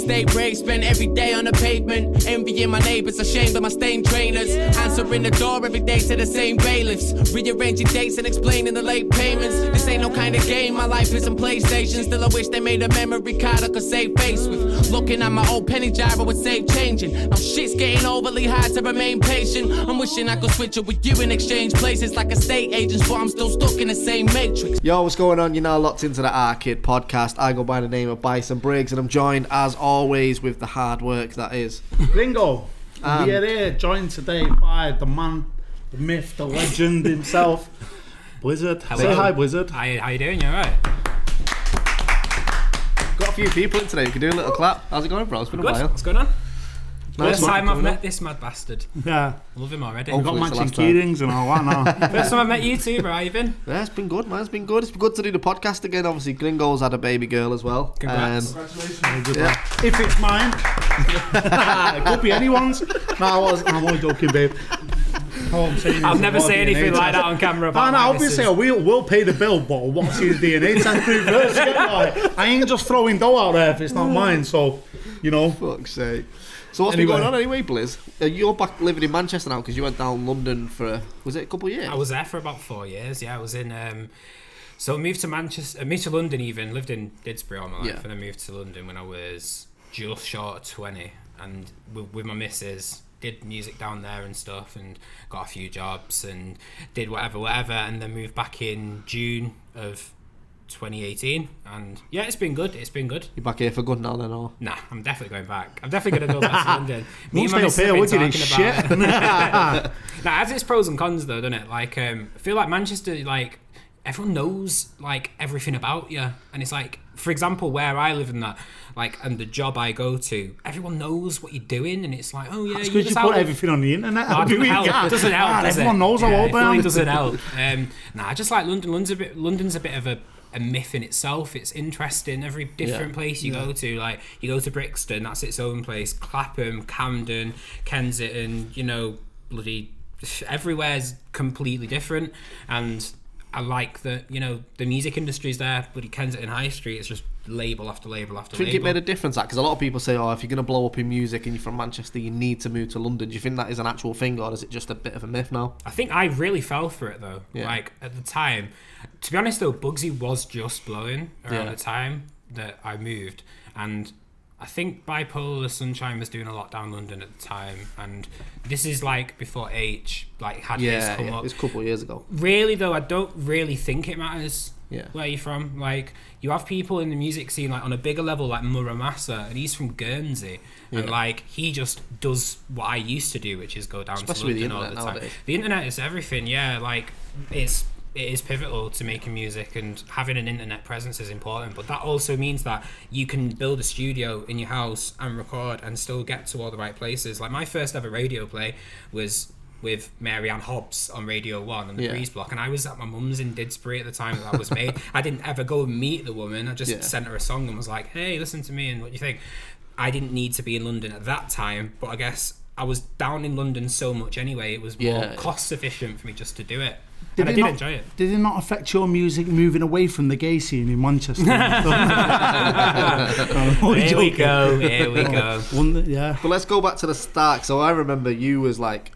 stay brave, spend every day on the pavement. Envying my neighbours, ashamed of my stained trainers. Answering the door every day to the same bailiffs. Rearranging dates and explaining the late payments. This ain't no kind of game, my life isn't PlayStation. Still I wish they made a memory card I could save face with. Looking at my old penny jar, I would save changing. Now shit's getting overly hard to remain patient. I'm wishing I could switch up with you and exchange places like estate agents, but I'm still stuck in the same matrix. Yo, what's going on? You're now locked into the Arcade Podcast. I go by the name of Bison Briggz, and I'm joined as always with the hard work that is Gringo. We are here, joined today by the man, the myth, the legend himself, Blizzard. Hello. Say hi, Blizzard. How you doing? You alright? Got a few people in today. We can do a little clap. How's it going, bro? It's been Good. a while. What's going on? Nice First one. time I've met this mad bastard. Yeah. I love him already. We've got Hopefully it's the matching last time. keyrings and all that now. First time I've met you too, bro. How you been? Yeah, it's been good, man. It's been good. It's been good to do the podcast again. Obviously, Gringo's had a baby girl as well. Congrats. Yeah. If it's mine, it could be anyone's. No, I'm only joking, babe. All I'm saying is I'll never say DNA anything like test. that on camera about No, my obviously missus. we'll pay the bill, but what's his DNA test through first? Like, I ain't just throwing dough out there if it's not mine, so, you know. Fuck's sake. So what's Anyway. been going on anyway, Blizz? You're back living in Manchester now because you went down London for, was it a couple of years? I was there for about 4 years. Yeah, I was in. So I moved to Manchester, moved to London. Even lived in Didsbury all my life, Yeah. and then moved to London when I was just short of 20. And with my missus, did music down there and stuff, and got a few jobs and did whatever, and then moved back in June of 2018. And yeah, it's been good. You're back here for good now then, or? Nah, I'm definitely going back. I'm definitely going to go back to London. Me and my Won't missus stay have up been here, talking wicked as about it. Nah, it has its pros and cons though, doesn't it? Like, I feel like Manchester, like, everyone knows like everything about you, and it's like, for example, where I live in that, like, and the job I go to, everyone knows what you're doing, and it's like, oh yeah, It's you because you just put out. everything on the internet. Oh, it doesn't help. It doesn't help. Does Everyone it? knows how old it I am. really doesn't help. Nah, I just like London. London's a bit of a myth in itself. It's interesting. Every different place you go to, like you go to Brixton, that's its own place. Clapham, Camden, Kensington, you know, bloody everywhere's completely different. And I like that, you know, the music industry's there, bloody Kensington High Street is just label after label after Do you think it label. made a difference, that? Because a lot of people say, oh, if you're going to blow up in music and you're from Manchester, you need to move to London. Do you think that is an actual thing, or is it just a bit of a myth now? I think I really fell for it though. Yeah. Like at the time, to be honest though, Bugsy was just blowing around Yeah. the time that I moved, and I think Bipolar Sunshine was doing a lot down London at the time, and this is like before H like had his come up. It's a couple of years ago. Really though, I don't really think it matters Yeah. where you're from. Like, you have people in the music scene like on a bigger level like Muramasa, and he's from Guernsey, and Yeah. like he just does what I used to do, which is go down Especially to with the London all the internet time. nowadays. The internet is everything. Yeah, like it is pivotal to making music, and having an internet presence is important, but that also means that you can build a studio in your house and record and still get to all the right places. Like, my first ever radio play was with Mary Ann Hobbs on Radio 1 on the Yeah. Breeze Block, and I was at my mum's in Didsbury at the time that was made. I didn't ever go and meet the woman. I just Yeah. sent her a song and was like, hey, listen to me and what do you think. I didn't need to be in London at that time, but I guess I was down in London so much anyway, it was more Yeah. cost efficient for me just to do it. Did And I it did not- enjoy it. Did it not affect your music moving away from the gay scene in Manchester? Here we go. Yeah. But let's go back to the start. So I remember you was like,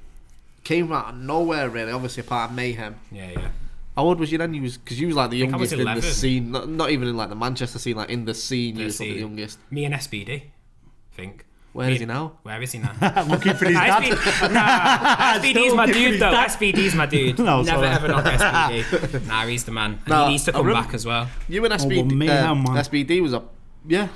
came out of nowhere really, obviously a part of Mayhem. Yeah. How old was you then? You was, because you was like the think I was youngest in the 11. scene, not even in like the Manchester scene, like in the scene, you was probably the youngest. Me and SBD, I think. Where is he now? Where is he now? Looking for his dad. SBD's my dude though. SBD's my dude. No, Never sorry. ever knock SBD. Nah, he's the man. And No, he needs to I come remember- back as well. You and well, SBD, Mayhem, man. SBD was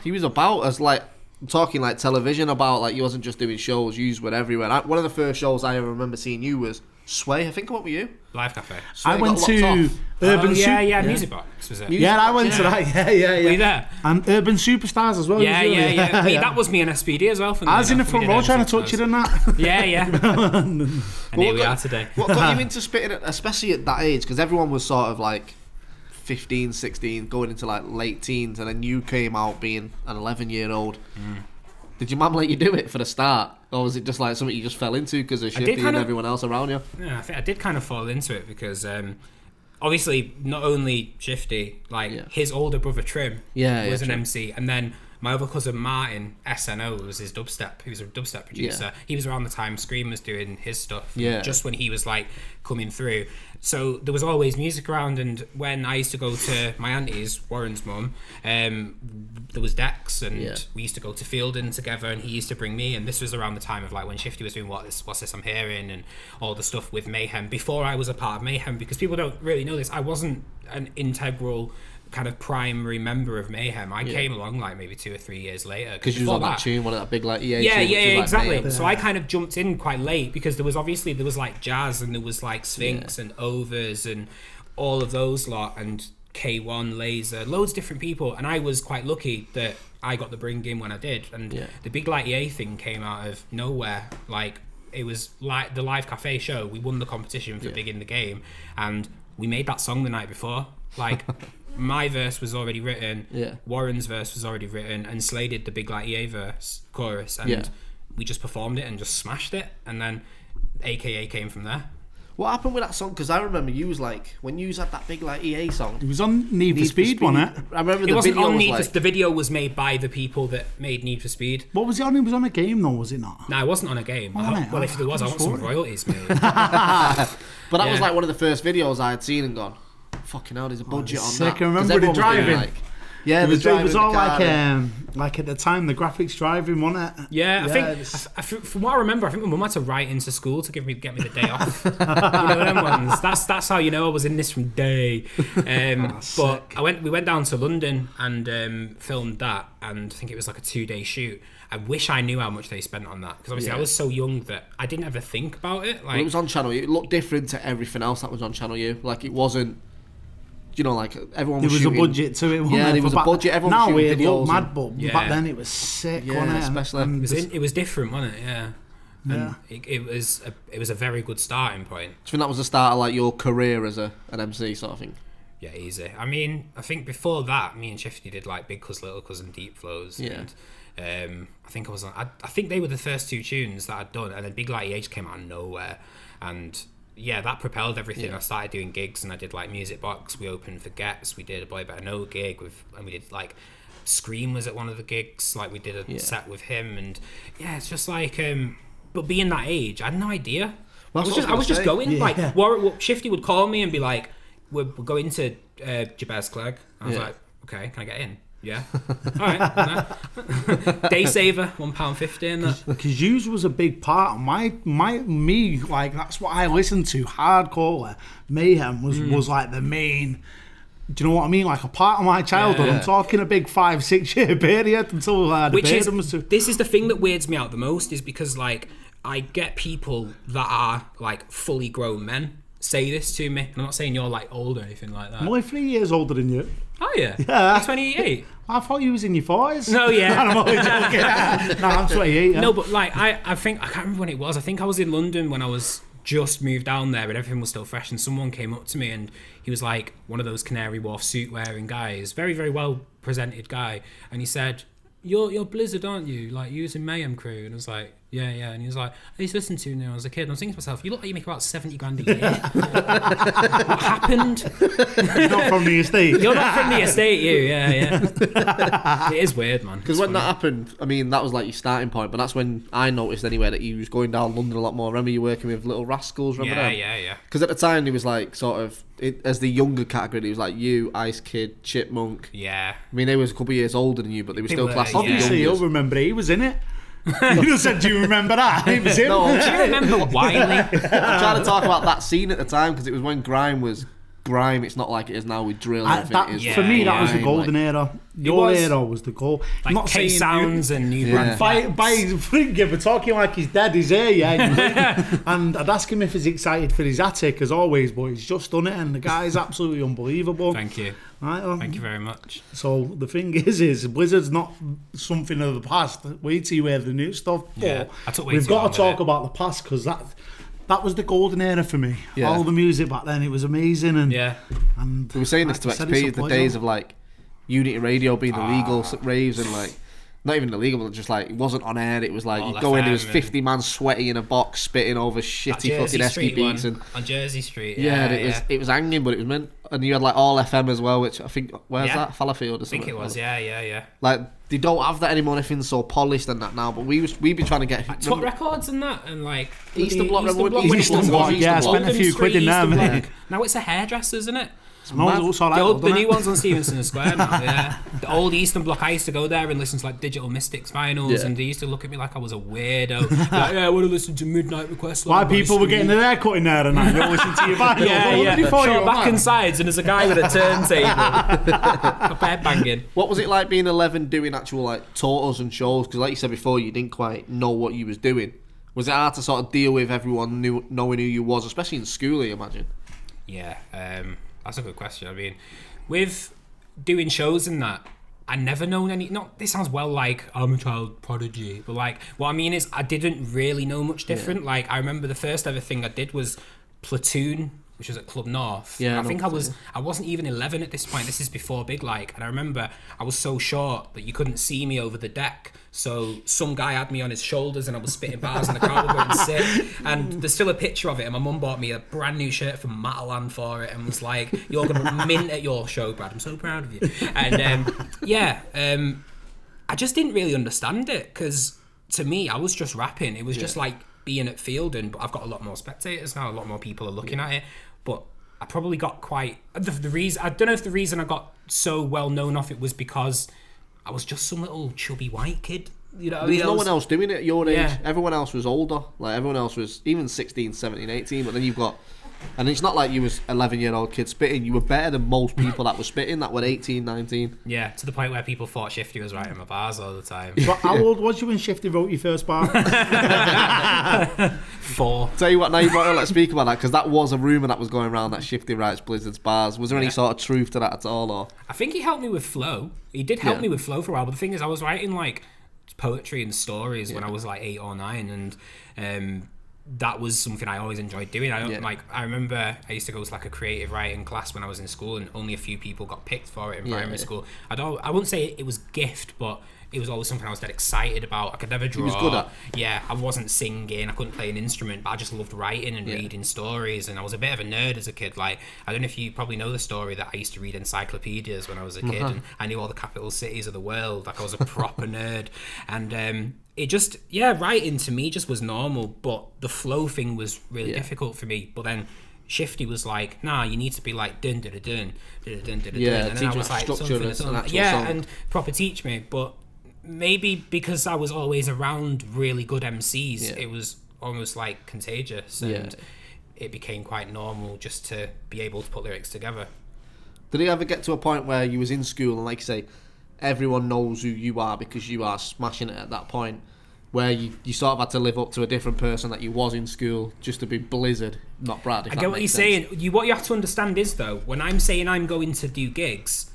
he was about as like talking like television about, like, you wasn't just doing shows, you were everywhere. One of the first shows I ever remember seeing you was Sway. I think, what were you? Live Cafe. Sway I went got to locked off. Urban yeah, Music Box was it? Yeah, I went to that. Yeah. Were you there? And Urban Superstars as well. Yeah. was you? That was me and SBD as well. I was in the front row trying to touch it and that. Yeah. And here we are today. What got you into spitting, especially at that age? Because everyone was sort of like 15, 16, going into like late teens, and then you came out being an 11-year-old. Did your mum let you do it for the start? Or was it just like something you just fell into because of Shifty and everyone else around you? Yeah, I think I did kind of fall into it because obviously not only Shifty, like his older brother Trim was an MC, and then my other cousin Martin, SNO, was his dubstep. He was a dubstep producer. Yeah. He was around the time Scream was doing his stuff. Yeah. Just when he was like coming through. So there was always music around, and when I used to go to my auntie's, Warren's mum, there was decks, and we used to go to Fielding together, and he used to bring me, and this was around the time of like when Shifty was doing What's This I'm Hearing, and all the stuff with Mayhem, before I was a part of Mayhem, because people don't really know this, I wasn't an integral kind of primary member of Mayhem. I came along like maybe 2 or 3 years later. Because you was on that tune, one of that big like EA yeah, tune. Yeah, like exactly. Mayhem. So I kind of jumped in quite late, because there was like Jazz, and there was like Sphinx and Overs and all of those lot, and K1, Laser, loads of different people, and I was quite lucky that I got the bring in when I did, and the Big Light EA thing came out of nowhere. Like, it was like the Live Cafe show, we won the competition for Big in the Game, and we made that song the night before. Like, my verse was already written, Warren's verse was already written, and Slay did the Big Light EA chorus, and we just performed it and just smashed it, and then AKA came from there. What happened with that song? Because I remember you was like, when you had that big like EA song, It was on Need for Speed, wasn't it? I remember It the wasn't video on was Need for like, The video was made by the people that made Need for Speed. What was it on? It was on a game, though, was it not? No, it wasn't on a game. Wasn't it? Well, if there was, I want some sure. royalties, mate. but that was Yeah. like one of the first videos I had seen and gone, fucking hell, there's a budget on sick. that. I remember 'Cause the everyone was doing, driving. like, yeah, It was, the it was driving all the car like at the time, the graphics driving, wasn't it? Yeah, I think it's- from what I remember, I think my mum had to write into school to get me the day off. You know them ones. That's how you know I was in this from day. But sick. we went down to London and filmed that, and I think it was like a 2-day shoot. I wish I knew how much they spent on that, because obviously I was so young that I didn't ever think about it. Like, Well, it was on Channel U. It looked different to everything else that was on Channel U. Like, it wasn't, you know, like everyone was There was shooting. a budget to it, wasn't Yeah, there was a budget. Everyone was now shooting it looked videos. mad, but Yeah. back then it was sick, Yeah, wasn't it? especially- it was different, wasn't it? Yeah. Yeah. And it was a very good starting point. Do you think that was the start of like your career as an MC sort of thing? Yeah, easy. I mean, I think before that, me and Shifty did like Big Cuz, Little Cuz, and Deep Flows. Yeah. And I think I think they were the first 2 tunes that I'd done, and then Big Light EH came out of nowhere, and yeah, that propelled everything. Yeah. I started doing gigs, and I did like Music Box. We opened for Gets. We did a Boy Better Know gig and we did like Scream was at one of the gigs. Like, we did a set with him, and yeah, it's just like but being that age, I had no idea. Well, I was just going. Yeah. Like, Shifty would call me and be like, we're going to Jabez Clegg. I was Yeah. like, okay, can I get in? Yeah. All right. Day saver, £1.50 and that. Because yous was a big part of me, like, that's what I listened to hardcore. Mayhem was like the main, do you know what I mean, like a part of my childhood. Yeah. I'm talking a big 5-6 year period until I had Which is, to. this is the thing that weirds me out the most, is because like I get people that are like fully grown men say this to me. I'm not saying you're like old or anything like that. I'm only 3 years older than you. Oh yeah. Yeah. You're 28. I thought you was in your 40s. No, yeah. I'm only joking. No, I'm 28. Yeah. No, but like I think I can't remember when it was. I think I was in London when I was just moved down there, and everything was still fresh. And someone came up to me, and he was like one of those Canary Wharf suit wearing guys, very very well presented guy, and he said, "You're Blizzard, aren't you? Like, you was in Mayhem crew?" And I was like, "Yeah, yeah." And he was like, "I used to listen to you when I was a kid." And I was thinking to myself, "You look like you make about 70 grand a year. What happened? You're not from the estate. You're not from the estate, you." Yeah. It is weird, man. Because when that happened, I mean, that was like your starting point, but that's when I noticed anyway that you was going down London a lot more. Remember you working with Little Rascals, remember them? Yeah. Because at the time, he was like, sort of, as the younger category, he was like you, Ice Kid, Chipmunk. Yeah. I mean, they was a couple of years older than you, but they were still were, classed yeah. as the Obviously, youngest. you'll remember he was in it. You just said, "Do you remember that?" He was in. No, Do you remember Wiley? I'm trying to talk about that scene at the time because it was when Grime was Grime. It's not like it is now with drill. And everything. It is For me, that was the Grime, golden like, era. Your was. era was the goal. Like not K saying Sounds and New Yeah. Brand by Flats. Frigga, but talking like he's dead, he's here, yeah. And I'd ask him if he's excited for his attic, as always, but he's just done it, and the guy's absolutely unbelievable. Thank you. Right, Thank you very much. So the thing is Blizzard's not something of the past. Wait till you hear the new stuff. Yeah, But I took way we've too got long to talk with it. about the past, because that was the golden era for me. Yeah. All the music back then, it was amazing. And Yeah. We were saying this to like I said, it's a XP, the pleasure. days of like Unity Radio being the legal raves and like not even illegal, but just like it wasn't on air. It was like All you go in, there was FM 50 man sweaty in a box, spitting over shitty fucking Esky Street beats, one and on Jersey Street. yeah, and it was hanging, but it was meant. And you had like All FM as well, which I think where's that Fallowfield or something. I think it was. Yeah. Like they don't have that anymore. Everything's so polished and that now. But we've been trying to get Top Records and that, and like Eastern Bloc. Eastern Bloc, yeah, I spent a few quid in there, mate. Now it's a hairdresser, isn't it? The new one's on Stevenson Square now, yeah. The old Eastern Bloc, I used to go there and listen to like Digital Mystics vinyls, and they used to look at me like I was a weirdo. Like, yeah, I want to listen to Midnight Request. Why people were getting their hair cut in there and you're listening to your vinyls? Yeah. Short back and sides, and there's a guy with a turntable. A bed banging. What was it like being 11 doing actual like tours and shows? Because like you said before, you didn't quite know what you was doing. Was it hard to sort of deal with everyone knowing who you was, especially in school, I imagine? Yeah, that's a good question. I mean, with doing shows and that, I never known any. Not this sounds well like I'm a child prodigy, but like what I mean is I didn't really know much different. Yeah. Like I remember the first ever thing I did was Platoon, which was at Club North. Yeah, I think I wasn't even 11 at this point. This is before Big Like, and I remember I was so short that you couldn't see me over the deck. So some guy had me on his shoulders and I was spitting bars and the crowd were going sick. And there's still a picture of it, and my mum bought me a brand new shirt from Matalan for it and was like, "You're going to mint at your show, Brad. I'm so proud of you." And I just didn't really understand it, because to me, I was just rapping. It was just like being at Fielding, but I've got a lot more spectators now. A lot more people are looking at it. But I probably got quite... The reason, I don't know if the reason I got so well known off it was because I was just some little chubby white kid. You know, there was no one else doing it at your age. Everyone else was older. Like everyone else was even 16, 17, 18. But then you've got... And it's not like you was 11-year-old kid spitting. You were better than most people that were spitting that were 18, 19. Yeah, to the point where people thought Shifty was writing my bars all the time. But how old was you when Shifty wrote your first bar? 4. Tell you what, now you brought let's speak about that, because that was a rumour that was going around that Shifty writes Blizzard's bars. Was there any sort of truth to that at all? Or I think he helped me with flow. He did help me with flow for a while, but the thing is, I was writing like poetry and stories when I was like 8 or 9, and that was something I always enjoyed doing. I remember I used to go to like a creative writing class when I was in school, and only a few people got picked for it in primary school. I wouldn't say it was gift, but it was always something I was dead excited about. I could never draw. He was good at. Yeah, I wasn't singing, I couldn't play an instrument, but I just loved writing and reading stories, and I was a bit of a nerd as a kid. Like, I don't know if you probably know the story that I used to read encyclopedias when I was a kid, and I knew all the capital cities of the world. Like, I was a proper nerd. And it just, writing to me just was normal, but the flow thing was really difficult for me. But then Shifty was like, nah, you need to be like dun dun dun dun dun dun. And then I was like, something, and proper teach me. But maybe because I was always around really good MCs, it was almost like contagious, and it became quite normal just to be able to put lyrics together. Did it ever get to a point where you was in school and, like you say, everyone knows who you are because you are smashing it at that point, where you sort of had to live up to a different person that you was in school just to be Blizzard, not Brad? I get what you're saying. What you have to understand is, though, when I'm saying I'm going to do gigs,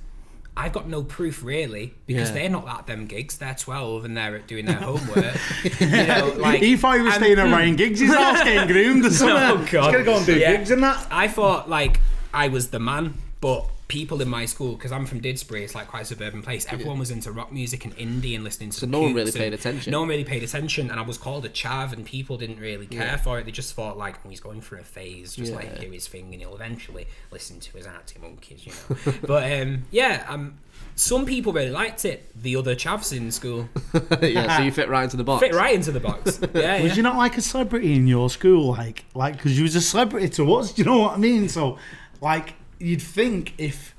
I've got no proof really, because they're not at them gigs. They're 12 and they're doing their homework. You know, like, he thought he was staying at Ryan Giggs. He's not getting groomed or something. Oh, God. He's gonna go and do gigs and that. I thought like I was the man, but people in my school, because I'm from Didsbury, it's like quite a suburban place, everyone was into rock music and indie and listening to so no one really paid attention. No one really paid attention, and I was called a chav, and people didn't really care for it. They just thought like, oh, he's going through a phase, just like do his thing and he'll eventually listen to his Arctic Monkeys, you know. But some people really liked it, the other chavs in school. So you fit right into the box. Was you not like a celebrity in your school, like because you was a celebrity to us, do you know what I mean? So like, you'd think if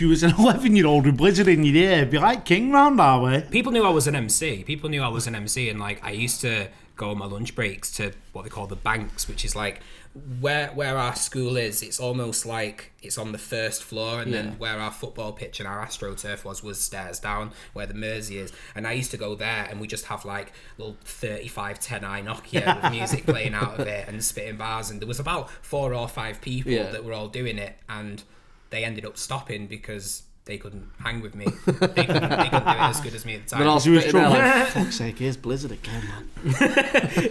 you was an 11-year-old with Blizzard in your ear, it'd be like king round our way. People knew I was an MC. And like, I used to go on my lunch breaks to what they call the banks, which is like where our school is. It's almost like it's on the first floor, and then where our football pitch and our AstroTurf was stairs down where the Mersey is. And I used to go there, and we just have like little 3510i Nokia with music playing out of it and spitting bars. And there was about 4 or 5 people that were all doing it, and they ended up stopping because they couldn't hang with me. They couldn't do it as good as me at the time. They're all sitting there like, fuck's sake, here's Blizzard again, man.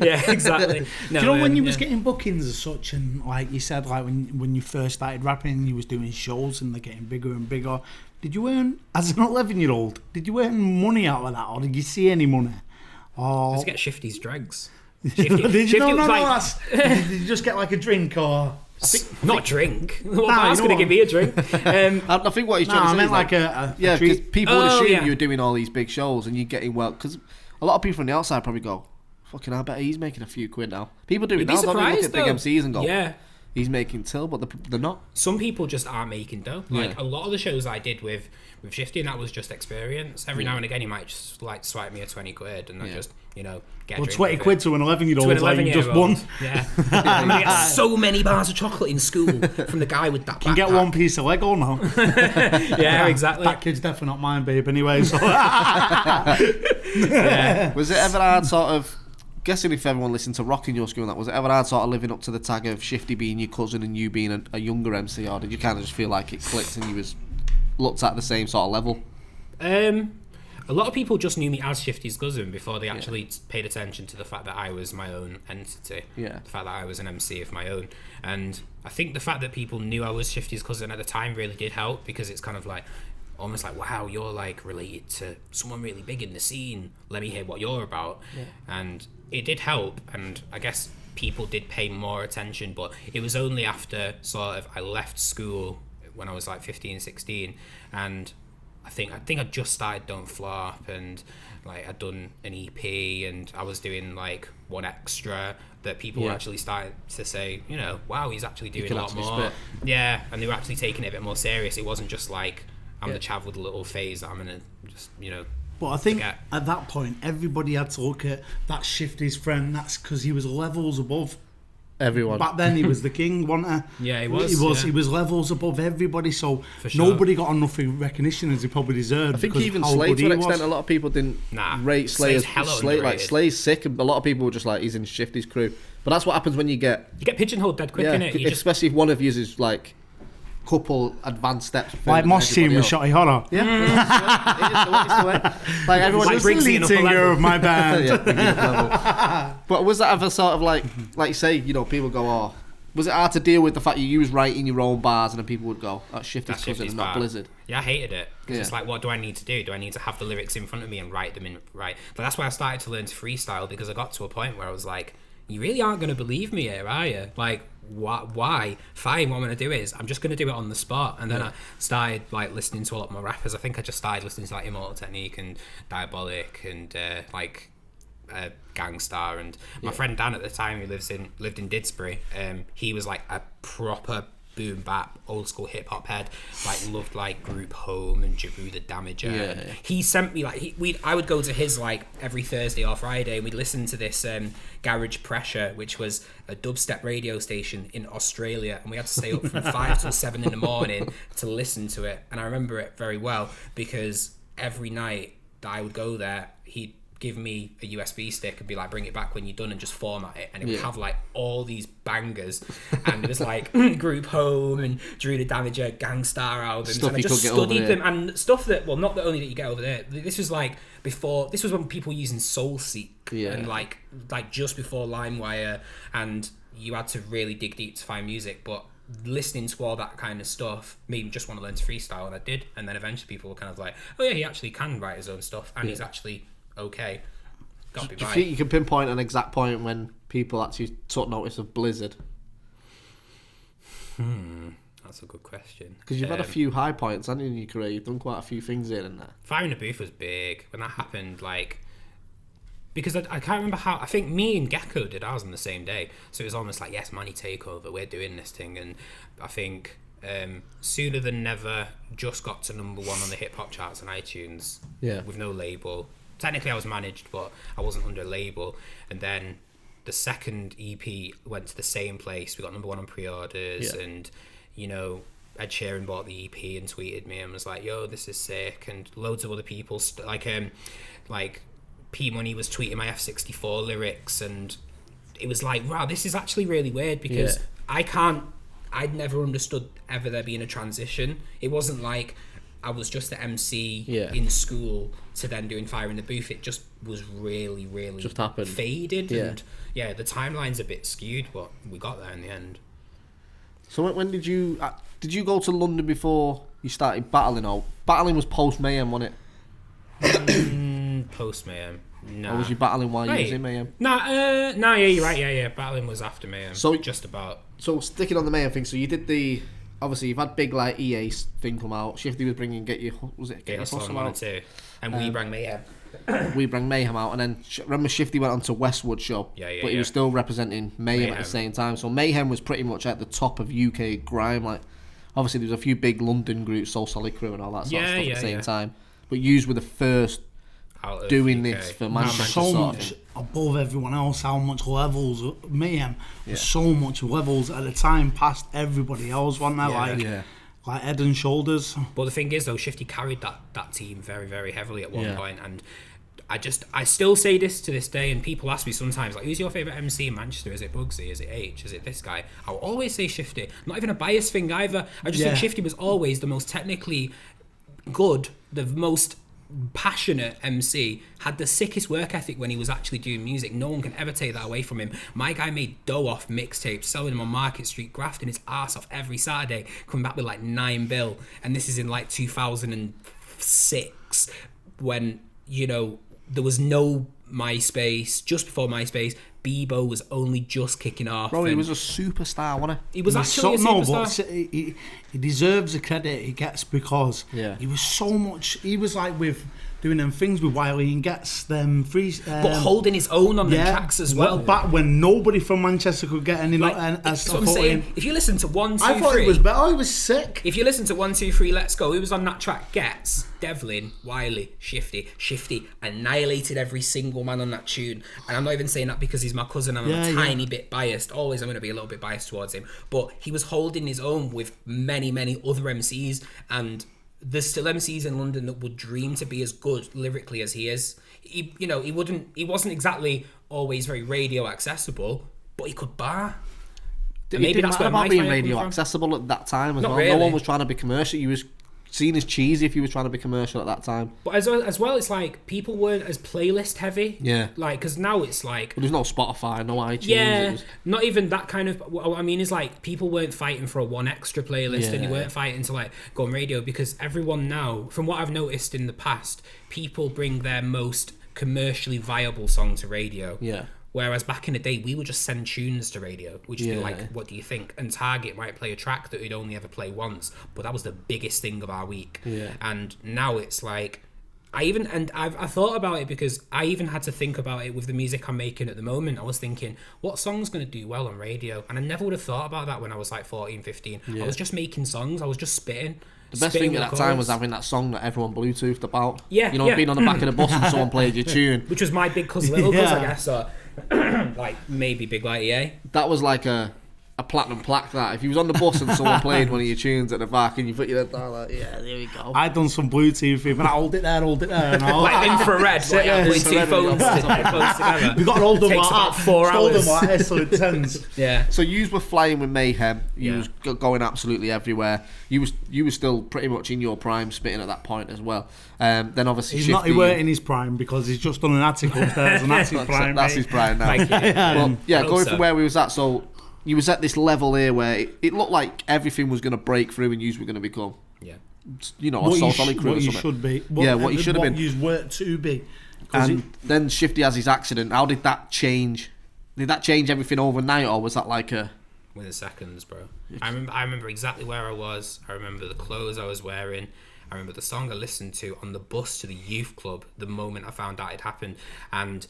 Yeah, exactly. No, Do you know when you was getting bookings as such, and like you said, like when you first started rapping, you was doing shows and they're getting bigger and bigger. Did you earn, as an 11-year-old, did you earn money out of that, or did you see any money? Or just get Shifty's dregs. did you? No, did you just get like a drink or? Not drink. What man's going to give me a drink? I think what he's trying to say I meant is like a yeah, because treat. people would assume you were doing all these big shows and you're getting well. Because a lot of people from the outside probably go, "Fucking, I bet he's making a few quid now." People do it now. Don't they look at big MCs and go, "Yeah, he's making till," but they're not. Some people just aren't making dough. Like a lot of the shows I did with Shifty, and that was just experience. Every now and again, he might just like swipe me a 20 quid, and I just get. Well, 20 quid to an 11-year-old, to an 11-year-old. Just one. Yeah, I'm gonna get so many bars of chocolate in school from the guy with that. Can get one piece of Lego now. Yeah, exactly. That kid's definitely not mine, babe. Anyway, so. Was it ever hard, sort of? Guessing if everyone listened to rock in your school, that was it ever hard, sort of living up to the tag of Shifty being your cousin and you being a younger MC, or did you kind of just feel like it clicked and you was looked at the same sort of level? A lot of people just knew me as Shifty's cousin before they actually paid attention to the fact that I was my own entity. Yeah. The fact that I was an MC of my own. And I think the fact that people knew I was Shifty's cousin at the time really did help, because it's kind of like, almost like, wow, you're like related to someone really big in the scene. Let me hear what you're about. Yeah. And it did help. And I guess people did pay more attention, but it was only after sort of I left school when I was like 15, 16, and I think I just started Don't Flop, and like I'd done an EP and I was doing like one extra, that people actually started to say, wow, he's actually doing a lot more. Spit. Yeah, and they were actually taking it a bit more serious. It wasn't just like I'm the chav with a little phase that I'm gonna just But I think at that point everybody had to look at that Shifty's friend. That's because he was levels above everyone. Back then he was the king, wasn't he? Yeah, he was. He was levels above everybody, so sure. Nobody got enough recognition as he probably deserved. I think even Slay, to an extent, a lot of people didn't rate Slay as Slay's sick, and a lot of people were just like, he's in Shifty's crew. But that's what happens when you get pigeonholed dead quick, innit? Especially if one of you is like couple advanced steps. Like Moss team with Shotty Horror. Yeah. It's the way. Like everyone just the lead singer of my band. But was that ever sort of like you say, people go, oh, was it hard to deal with the fact you was writing your own bars and then people would go, that's Shifty's cousin and not Blizzard? Yeah, I hated it. Because it's like, what do I need to do? Do I need to have the lyrics in front of me and write them in right? But that's why I started to learn to freestyle, because I got to a point where I was like, you really aren't going to believe me here, are you? Like, why? Fine, what I'm going to do is I'm just going to do it on the spot. And then I started like listening to a lot more rappers. I think I just started listening to like Immortal Technique and Diabolic and Gangstar. And my friend Dan at the time, who lived in Didsbury, he was like a proper boom bap old school hip hop head, like loved like Group Home and Jabu the Damager. He sent me like I would go to his like every Thursday or Friday, and we'd listen to this Garage Pressure, which was a dubstep radio station in Australia, and we had to stay up from 5 till 7 in the morning to listen to it. And I remember it very well, because every night that I would go there, he'd give me a USB stick and be like, bring it back when you're done, and just format it, and it would have like all these bangers, and it was like Group Home and Drew the Damager, Gangstar albums, stuff, and I just studied them, and stuff that, well, not the only that you get over there, this was like before, this was when people were using SoulSeek and like just before LimeWire, and you had to really dig deep to find music. But listening to all that kind of stuff made me just want to learn to freestyle, and I did. And then eventually people were kind of like, oh yeah, he actually can write his own stuff, and he's actually okay. Do you think you can pinpoint an exact point when people actually took notice of Blizzard? That's a good question. Because you've had a few high points, haven't you, in your career? You've done quite a few things here and there. Fire in the Booth was big when that happened, like, because I can't remember how. I think me and Gecko did ours on the same day, so it was almost like, yes, Manny Takeover, we're doing this thing. And I think Sooner Than Never just got to number 1 on the hip hop charts on iTunes with no label. Technically I was managed, but I wasn't under a label. And then the second EP went to the same place. We got number 1 on pre-orders, and Ed Sheeran bought the EP and tweeted me and was like, yo, this is sick. And loads of other people like P Money was tweeting my F64 lyrics, and it was like, wow, this is actually really weird, because I'd never understood ever there being a transition. It wasn't like I was just the MC Yeah. in school to then doing Fire in the Booth. It just was really Just happened. faded. Yeah. And the timeline's a bit skewed, but we got there in the end. So when did you go to London before you started battling? Or battling was post Mayhem, wasn't it? Post Mayhem. Or was you battling while you was in Mayhem? Yeah, you're right. Yeah. Battling was after Mayhem. So just about. So sticking on the Mayhem thing, so you did obviously you've had big like EA thing come out. Shifty was bringing Get Your Hustle Hustle on out. 1 and 2, and we bring Mayhem. We bring Mayhem out, and then remember Shifty went on to Westwood show, but he was still representing Mayhem at the same time. So Mayhem was pretty much at the top of UK grime. Like obviously there was a few big London groups, Soul Solid Crew and all that sort of stuff at the same time. But yous were the first doing this for Manchester. So much above everyone else. How much levels Mayhem was so much levels at the time past everybody else. Wasn't there? Like head and shoulders. But the thing is though, Shifty carried that team very, very heavily at one point, and I still say this to this day, and people ask me sometimes, like, who's your favourite MC in Manchester? Is it Briggsy? Is it H? Is it this guy? I'll always say Shifty. Not even a bias thing either. I just think Shifty was always the most technically good, the most passionate MC, had the sickest work ethic when he was actually doing music. No one can ever take that away from him. My guy made dough off mixtapes, selling them on Market Street, grafting his ass off every Saturday, coming back with like 9 bill. And this is in like 2006 when, you know, there was no MySpace. Just before MySpace, Bebo was only just kicking off. Bro, he was a superstar, wasn't he? He was actually a superstar. No, but he deserves the credit he gets because he was so much. He was like with doing them things with Wiley and gets them free. But holding his own on the tracks as well. Back when nobody from Manchester could get any. That's what I'm saying. If you listen to 1, 2, 3, I thought it was better. He was sick. If you listen to 1, 2, 3, Let's Go, he was on that track. Gets, Devlin, Wiley, Shifty annihilated every single man on that tune. And I'm not even saying that because he's my cousin and I'm a tiny bit biased. Always I'm going to be a little bit biased towards him. But he was holding his own with many, many other MCs, and there's still MCs in London that would dream to be as good lyrically as he is. He wasn't exactly always very radio accessible, but he could bar. Maybe that's where about being radio accessible at that time as well. Really. No one was trying to be commercial. He was seen as cheesy if he was trying to be commercial at that time. But as well, it's like people weren't as playlist heavy. Yeah. Like, because now it's like... Well, there's no Spotify, no iTunes. Yeah, not even that kind of... What I mean is like people weren't fighting for a 1 extra playlist and they weren't fighting to like go on radio, because everyone now, from what I've noticed in the past, people bring their most commercially viable song to radio. Yeah. Whereas back in the day, we would just send tunes to radio. We'd just be like, what do you think? And Target might play a track that we'd only ever play once, but that was the biggest thing of our week. Yeah. And now it's like, I thought about it because I even had to think about it with the music I'm making at the moment. I was thinking, what song's going to do well on radio? And I never would have thought about that when I was like 14, 15. Yeah. I was just making songs. I was just spitting. The best thing at that time was having that song that everyone Bluetoothed about. Yeah, you know, being on the back of the bus and someone played your tune. Which was my big cuz little cuz, I guess. So, like, maybe Big Like EA. That was like a platinum plaque, that. If you was on the bus and someone played one of your tunes at the back and you put your head down, like, yeah, there we go. I'd done some Bluetooth, but I hold it there. And all. Like infrared, like Bluetooth phones together. We got an older one. Takes about 4 hours. So intense. Yeah. So you were flying with Mayhem. You was going absolutely everywhere. You was still pretty much in your prime, spitting at that point as well. Then obviously he's Shifty, not. He weren't in his prime because he's just done an article upstairs, and that's his prime. That's his prime now. Well, going from where we was at, so. You was at this level here where it looked like everything was going to break through and you were going to become, you know, a Soul Solid Crew or something. What you should be. What you should have been. What you were to be. And then Shifty has his accident. How did that change? Did that change everything overnight, or was that like a... Within seconds, bro. I remember exactly where I was. I remember the clothes I was wearing. I remember the song I listened to on the bus to the youth club the moment I found out it happened. And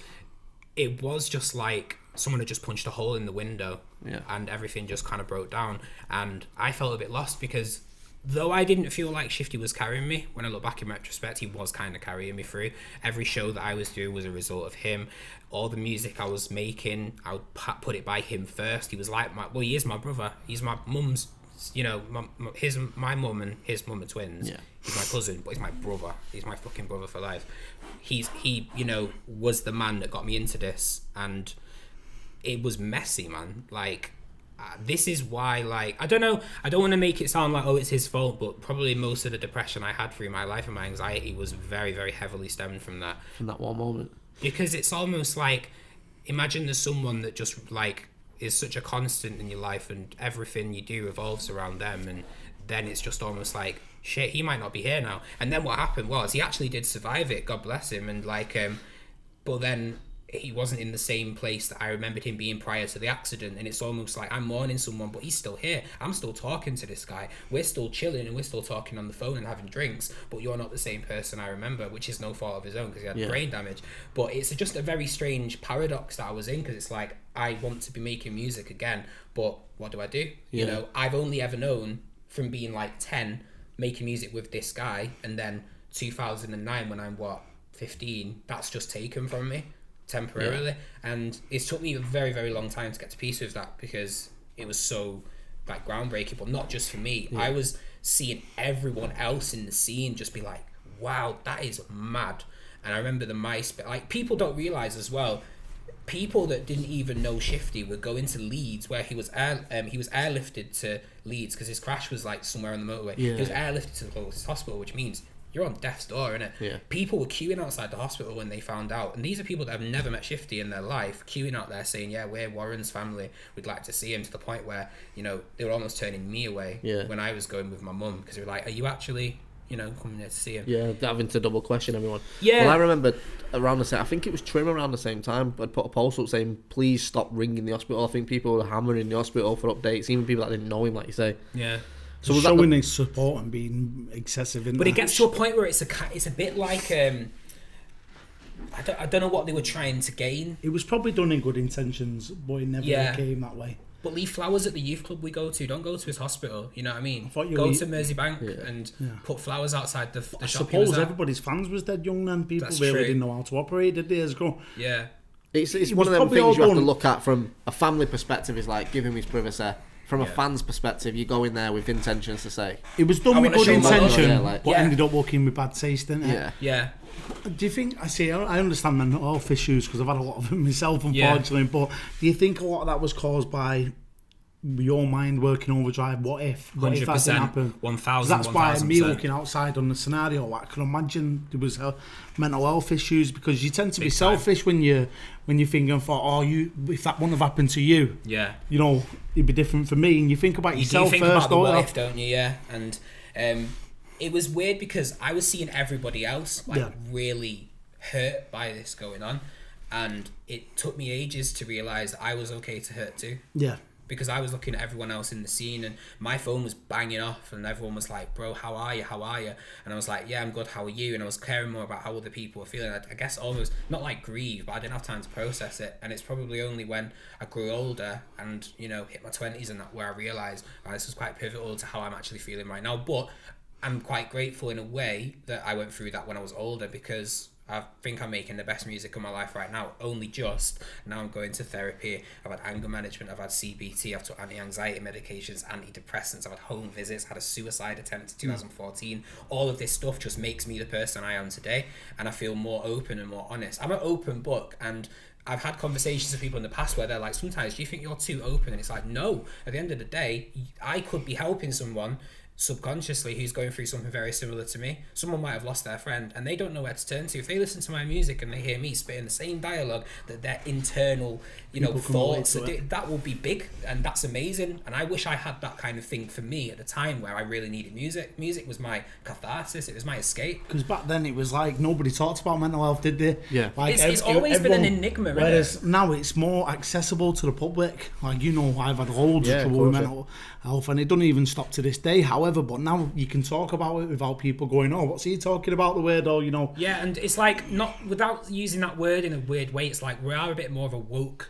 it was just like someone had just punched a hole in the window and everything just kind of broke down. And I felt a bit lost because though I didn't feel like Shifty was carrying me, when I look back in retrospect, he was kind of carrying me through. Every show that I was doing was a result of him. All the music I was making, I would put it by him first. He was like, he is my brother. He's my mum's, you know, my mum and his mum are twins. Yeah. He's my cousin, but he's my brother. He's my fucking brother for life. He, you know, was the man that got me into this, and it was messy, man. Like, this is why, like, I don't know, I don't want to make it sound like, oh, it's his fault, but probably most of the depression I had through my life and my anxiety was very, very heavily stemmed from that. From that one moment. Because it's almost like, imagine there's someone that just, like, is such a constant in your life and everything you do revolves around them, and then it's just almost like, shit, he might not be here now. And then what happened was he actually did survive it, God bless him, and like but then he wasn't in the same place that I remembered him being prior to the accident, and it's almost like I'm mourning someone, but he's still here. I'm still talking to this guy, we're still chilling and we're still talking on the phone and having drinks, but you're not the same person I remember, which is no fault of his own because he had brain damage. But it's just a very strange paradox that I was in, because it's like, I want to be making music again, but what do I do? You know, I've only ever known from being like 10 making music with this guy, and then 2009 when I'm 15, that's just taken from me temporarily, and it's took me a very, very long time to get to peace with that, because it was so like groundbreaking. But not just for me, I was seeing everyone else in the scene just be like, wow, that is mad. And I remember the MySpace, like, people don't realize as well, people that didn't even know Shifty were going to Leeds, where he was airlifted to Leeds because his crash was like somewhere on the motorway. He was airlifted to the closest hospital, which means you're on death's door, innit? Yeah. People were queuing outside the hospital when they found out, and these are people that have never met Shifty in their life, queuing out there saying, yeah, we're Warren's family, we'd like to see him, to the point where, you know, they were almost turning me away when I was going with my mum, because they were like, are you actually, you know, coming there to see him? Yeah, having to double question everyone. Yeah. Well, I remember around the same, I think it was Trim around the same time, I'd put a post up saying, please stop ringing the hospital. I think people were hammering the hospital for updates, even people that didn't know him, like you say. Yeah. So was showing his support and being excessive in but it gets to a point where it's a bit like I don't know what they were trying to gain. It was probably done in good intentions, but it never came that way. But leave flowers at the youth club we go to. Don't go to his hospital. You know what I mean? Go to Merseybank and put flowers outside the shop. I suppose everybody's fans was dead young then. People really didn't know how to operate, did they, years ago? Yeah. It's one of them things you have to look at from a family perspective. Is like, give him his privacy. From a fan's perspective, you go in there with intentions to say it was done with good intention, but ended up walking with bad taste, didn't it? Yeah. Do you think? I understand mental health issues because I've had a lot of them myself, unfortunately. But do you think a lot of that was caused by your mind working overdrive? What if that didn't happen? 1,000. That's why me looking outside on the scenario, I can imagine there was mental health issues, because you tend to be selfish when you're thinking for if that wouldn't have happened to you, you know, it'd be different for me. And you think about yourself first. You think about the what if, don't you? Yeah. And it was weird because I was seeing everybody else really hurt by this going on, and it took me ages to realise that I was okay to hurt too. Yeah. Because I was looking at everyone else in the scene, and my phone was banging off, and everyone was like, bro, how are you? And I was like, yeah, I'm good, how are you? And I was caring more about how other people were feeling. I guess almost, not like grieve, but I didn't have time to process it. And it's probably only when I grew older and, you know, hit my 20s and that, where I realised this was quite pivotal to how I'm actually feeling right now. But I'm quite grateful in a way that I went through that when I was older, because I think I'm making the best music of my life right now. Only just. Now I'm going to therapy. I've had anger management. I've had CBT. I've took anti-anxiety medications, antidepressants. I've had home visits. Had a suicide attempt in 2014. All of this stuff just makes me the person I am today. And I feel more open and more honest. I'm an open book, and I've had conversations with people in the past where they're like, sometimes, do you think you're too open? And it's like, no. At the end of the day, I could be helping someone subconsciously who's going through something very similar to me. Someone might have lost their friend and they don't know where to turn to. If they listen to my music and they hear me spitting the same dialogue, that their internal, you know, thoughts, that will be big, and that's amazing. And I wish I had that kind of thing for me at the time where I really needed music. Music was my catharsis, it was my escape. Because back then it was like nobody talked about mental health, did they? Yeah. Like it's always been an enigma, whereas now it's more accessible to the public. Like, you know, I've had loads of trouble with mental health, and it doesn't even stop to this day. However, but now you can talk about it without people going, oh, what's he talking about, the weirdo, you know? Yeah, and it's like, not without using that word in a weird way, it's like we are a bit more of a woke,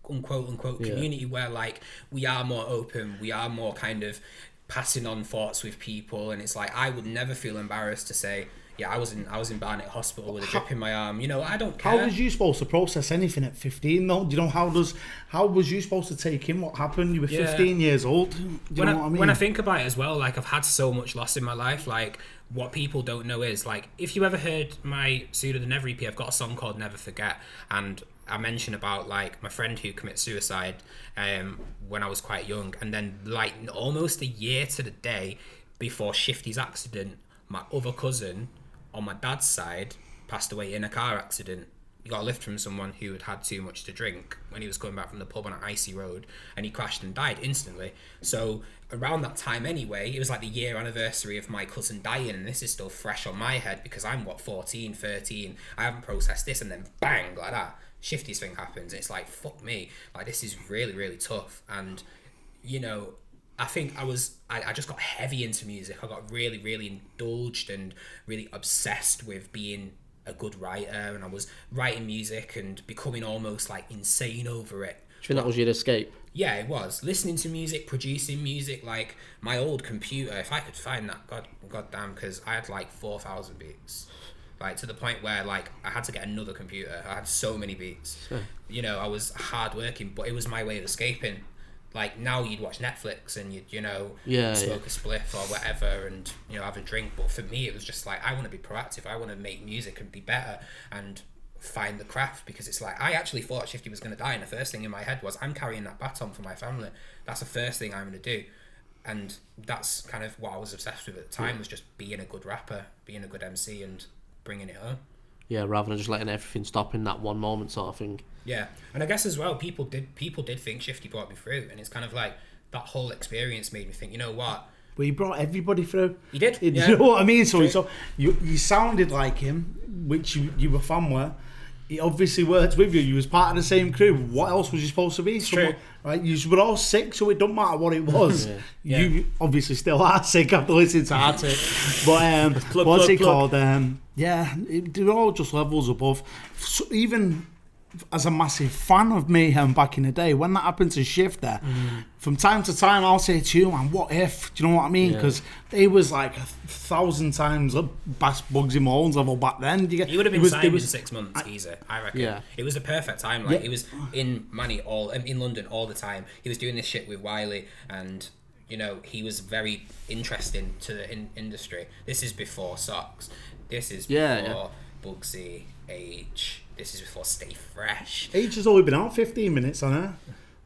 unquote community, where like we are more open, we are more kind of passing on thoughts with people, and it's like I would never feel embarrassed to say, yeah, I was in Barnet Hospital with a drip in my arm. You know, I don't care. How was you supposed to process anything at 15 though? You know, how was you supposed to take in what happened? You were 15 years old. Do you know what I mean? When I think about it as well, like I've had so much loss in my life. Like what people don't know is, like, if you ever heard my Sooner Than Ever EP, I've got a song called Never Forget, and I mentioned about like my friend who committed suicide when I was quite young, and then like almost a year to the day before Shifty's accident, my other cousin on my dad's side passed away in a car accident. He got a lift from someone who had had too much to drink when he was coming back from the pub on an icy road, and he crashed and died instantly. So around that time anyway, it was like the year anniversary of my cousin dying, and this is still fresh on my head because I'm 14, 13, I haven't processed this, and then bang, like that, Shifty's thing happens. It's like, fuck me, like this is really, really tough. And you know, I think I just got heavy into music. I got really, really indulged and really obsessed with being a good writer, and I was writing music and becoming almost like insane over it. Do you think that was your escape? Yeah, it was. Listening to music, producing music, like my old computer, if I could find that, god damn, because I had like 4,000 beats. Like to the point where like I had to get another computer. I had so many beats. Sure. You know, I was hardworking, but it was my way of escaping. Like now you'd watch Netflix and you'd, you know, smoke a spliff or whatever and, you know, have a drink. But for me, it was just like, I want to be proactive. I want to make music and be better and find the craft, because it's like, I actually thought Shifty was going to die. And the first thing in my head was, I'm carrying that baton for my family. That's the first thing I'm going to do. And that's kind of what I was obsessed with at the time, was just being a good rapper, being a good MC and bringing it home. Yeah, rather than just letting everything stop in that one moment sort of thing. Yeah, and I guess as well, people did think Shifty brought me through, and it's kind of like that whole experience made me think, you know what? Well, he brought everybody through. He did. You know what I mean? So you sounded like him, which you were fan with. He obviously worked with you. You was part of the same crew. What else was you supposed to be? True. Right? You were all sick, so it don't matter what it was. Yeah. You obviously still are sick after listening to Arctic. But what's it called? They're all just levels above. So even as a massive fan of Mayhem back in the day, when that happened to Shifty, from time to time I'll say to you, man, what if? Do you know what I mean? Because they was like 1,000 times past Bugsy Mole's level back then. He would have been signed in 6 months, easy, I reckon. Yeah. It was the perfect time. Like, it was in London all the time. He was doing this shit with Wiley, and you know, he was very interesting to the industry. This is before Socks. This is before Bugsy, H. This is before Stay Fresh. H has only been out 15 minutes, hasn't it?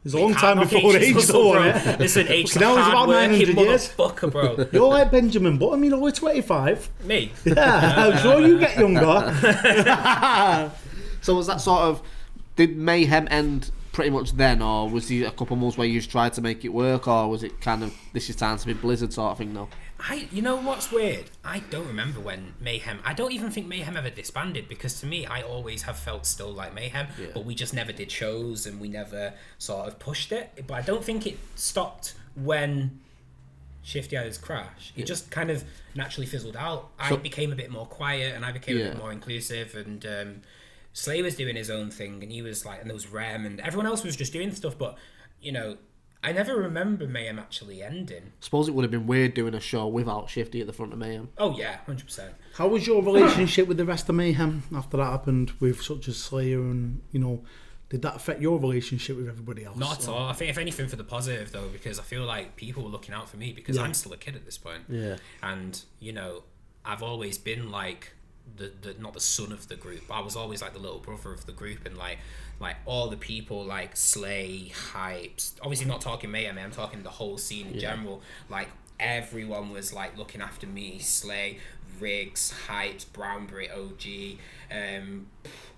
It's a long time before H bro. Listen, H is a hard-working motherfucker, bro. You're like Benjamin Button, you're only 25. Me? Yeah, I'm sure you get younger. So was that sort of... Did Mayhem end pretty much then, or was there a couple months where you just tried to make it work, or was it kind of, this is time to be Blizzard sort of thing now? You know what's weird? I don't remember when Mayhem... I don't even think Mayhem ever disbanded, because to me, I always have felt still like Mayhem, but we just never did shows and we never sort of pushed it. But I don't think it stopped when Shifty had his crash. It just kind of naturally fizzled out. I became a bit more quiet and I became a bit more inclusive, and Slay was doing his own thing, and he was like, and there was Rem, and everyone else was just doing stuff, but, you know... I never remember Mayhem actually ending. Suppose it would have been weird doing a show without Shifty at the front of Mayhem. Oh yeah, 100%. How was your relationship with the rest of Mayhem after that happened, with such as Slayer, and, you know, did that affect your relationship with everybody else? Not at all. I think if anything for the positive though, because I feel like people were looking out for me, because I'm still a kid at this point. Yeah. And, you know, I've always been like the not the son of the group, but I was always like the little brother of the group, and like all the people like Slay, Hypes, obviously not talking Mayhem, I'm talking the whole scene in general, like everyone was like looking after me. Slay, Briggz, Hypes, Brownberry, OG,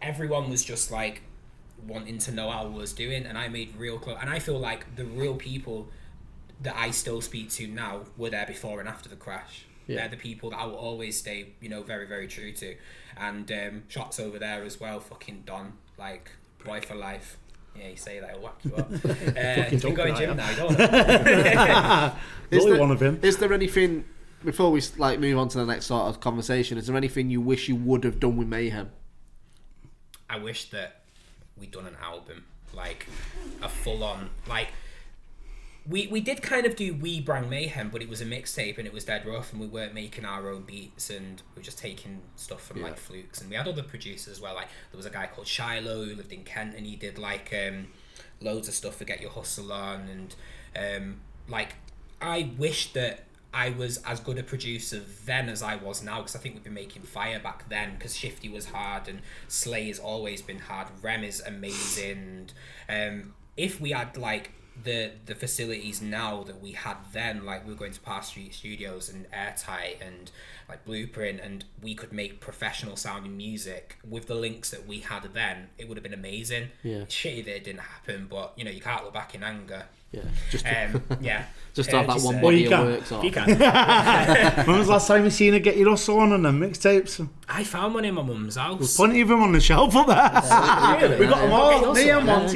everyone was just like wanting to know how I was doing, and I made real close, and I feel like the real people that I still speak to now were there before and after the crash. They're the people that I will always stay, you know, very, very true to. And Shots over there as well, fucking Don, like, boy for life. Yeah, you say that, he'll whack you up. He's been going gym now, you don't know. Only one of him. Is there anything, before we like move on to the next sort of conversation, is there anything you wish you would have done with Mayhem? I wish that we'd done an album, like a full-on, like... We did kind of do We Brang Mayhem, but it was a mixtape and it was dead rough, and we weren't making our own beats, and we were just taking stuff from like Flukes, and we had other producers as well. Like there was a guy called Shiloh who lived in Kent, and he did like loads of stuff for Get Your Hustle On, and like I wish that I was as good a producer then as I was now, because I think we've been making fire back then, because Shifty was hard and Slay has always been hard. Rem is amazing. If we had like the facilities now that we had then, like we were going to Par Street Studios and Airtight and like Blueprint, and we could make professional sounding music with the links that we had then, it would have been amazing. It's shitty that it didn't happen, but you know, you can't look back in anger. Just to, yeah. just to have that one body of work. Sort of. You can. When was the last time you seen her get your hustle on and them mixtapes? I found one in my mum's house. There's plenty of them on the shelf up there. Really? We got them all. Mayhem ones,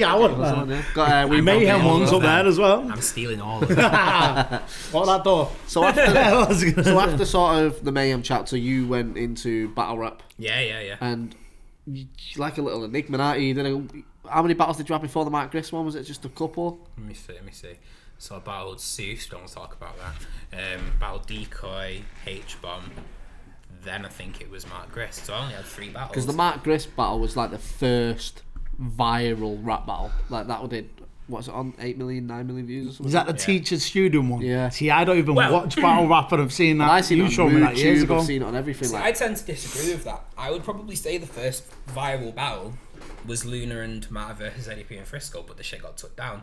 We Mayhem ones up there as well. I'm stealing all of them. What that door? So after sort of the Mayhem chapter, you went into battle rap. Yeah. And you like a little enigma, aren't you? How many battles did you have before the Mark Griss one? Was it just a couple? Let me see. So I battled Seuss, don't want to talk about that. Battled Decoy, H-Bomb. Then I think it was Mark Griss. So I only had 3 battles. Because the Mark Griss battle was like the first viral rap battle. Like that did, what's it on? 8 million, 9 million views or something? Is that the teacher student one? Yeah. See, I don't even watch battle rap, and I've seen that. I've seen you it showed on me that years YouTube, ago. I've seen it on everything. See, like. I tend to disagree with that. I would probably say the first viral battle was Luna and Matt versus ADP and Frisco, but the shit got took down.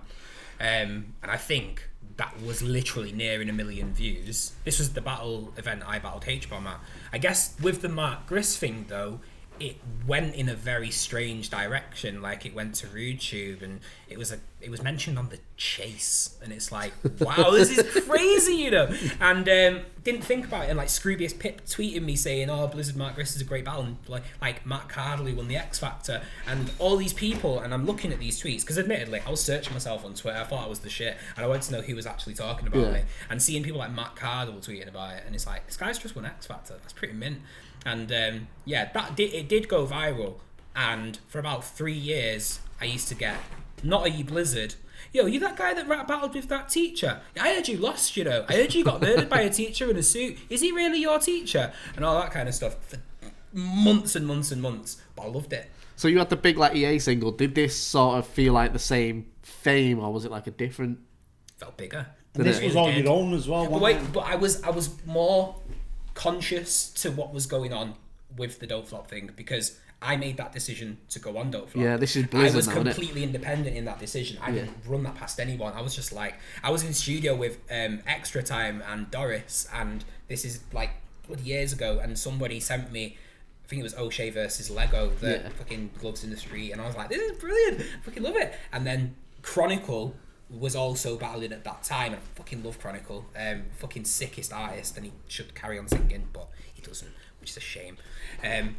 And I think that was literally nearing 1 million views. This was the battle event I battled H-Bomb at. I guess with the Mark Griss thing though, it went in a very strange direction. Like it went to RudeTube, and it was mentioned on The Chase, and it's like, wow, this is crazy, you know. And didn't think about it. And like Scroobius Pip tweeted me saying, "Oh, Blizzard Mark Griss is a great battle." And like Matt Cardley won the X Factor, and all these people. And I'm looking at these tweets because, admittedly, I was searching myself on Twitter. I thought I was the shit, and I wanted to know who was actually talking about me. And seeing people like Matt Cardle tweeting about it, and it's like, this guy's just won X Factor. That's pretty mint. And it did go viral, and for about 3 years I used to get, not are you Blizzard, yo, you that guy that rap battled with that teacher, I heard you lost, you know, I heard you got murdered by a teacher in a suit, is he really your teacher, and all that kind of stuff for months and months and months. But I loved it. So you had the big like EA single. Did this sort of feel like the same fame, or was it like a different? Felt bigger. And this was all your own as well. But I was more conscious to what was going on with the Dope Flop thing, because I made that decision to go on Dope Flop. Yeah, this is Blizzard. I was now, completely independent in that decision. I didn't run that past anyone. I was just like, I was in studio with Extra Time and Doris, and this is like years ago, and somebody sent me, I think it was O'Shea versus Lego, the fucking gloves in the street, and I was like, this is brilliant, I fucking love it. And then Chronicle was also battling at that time, and I fucking love Chronicle. Fucking sickest artist, and he should carry on singing, but he doesn't, which is a shame.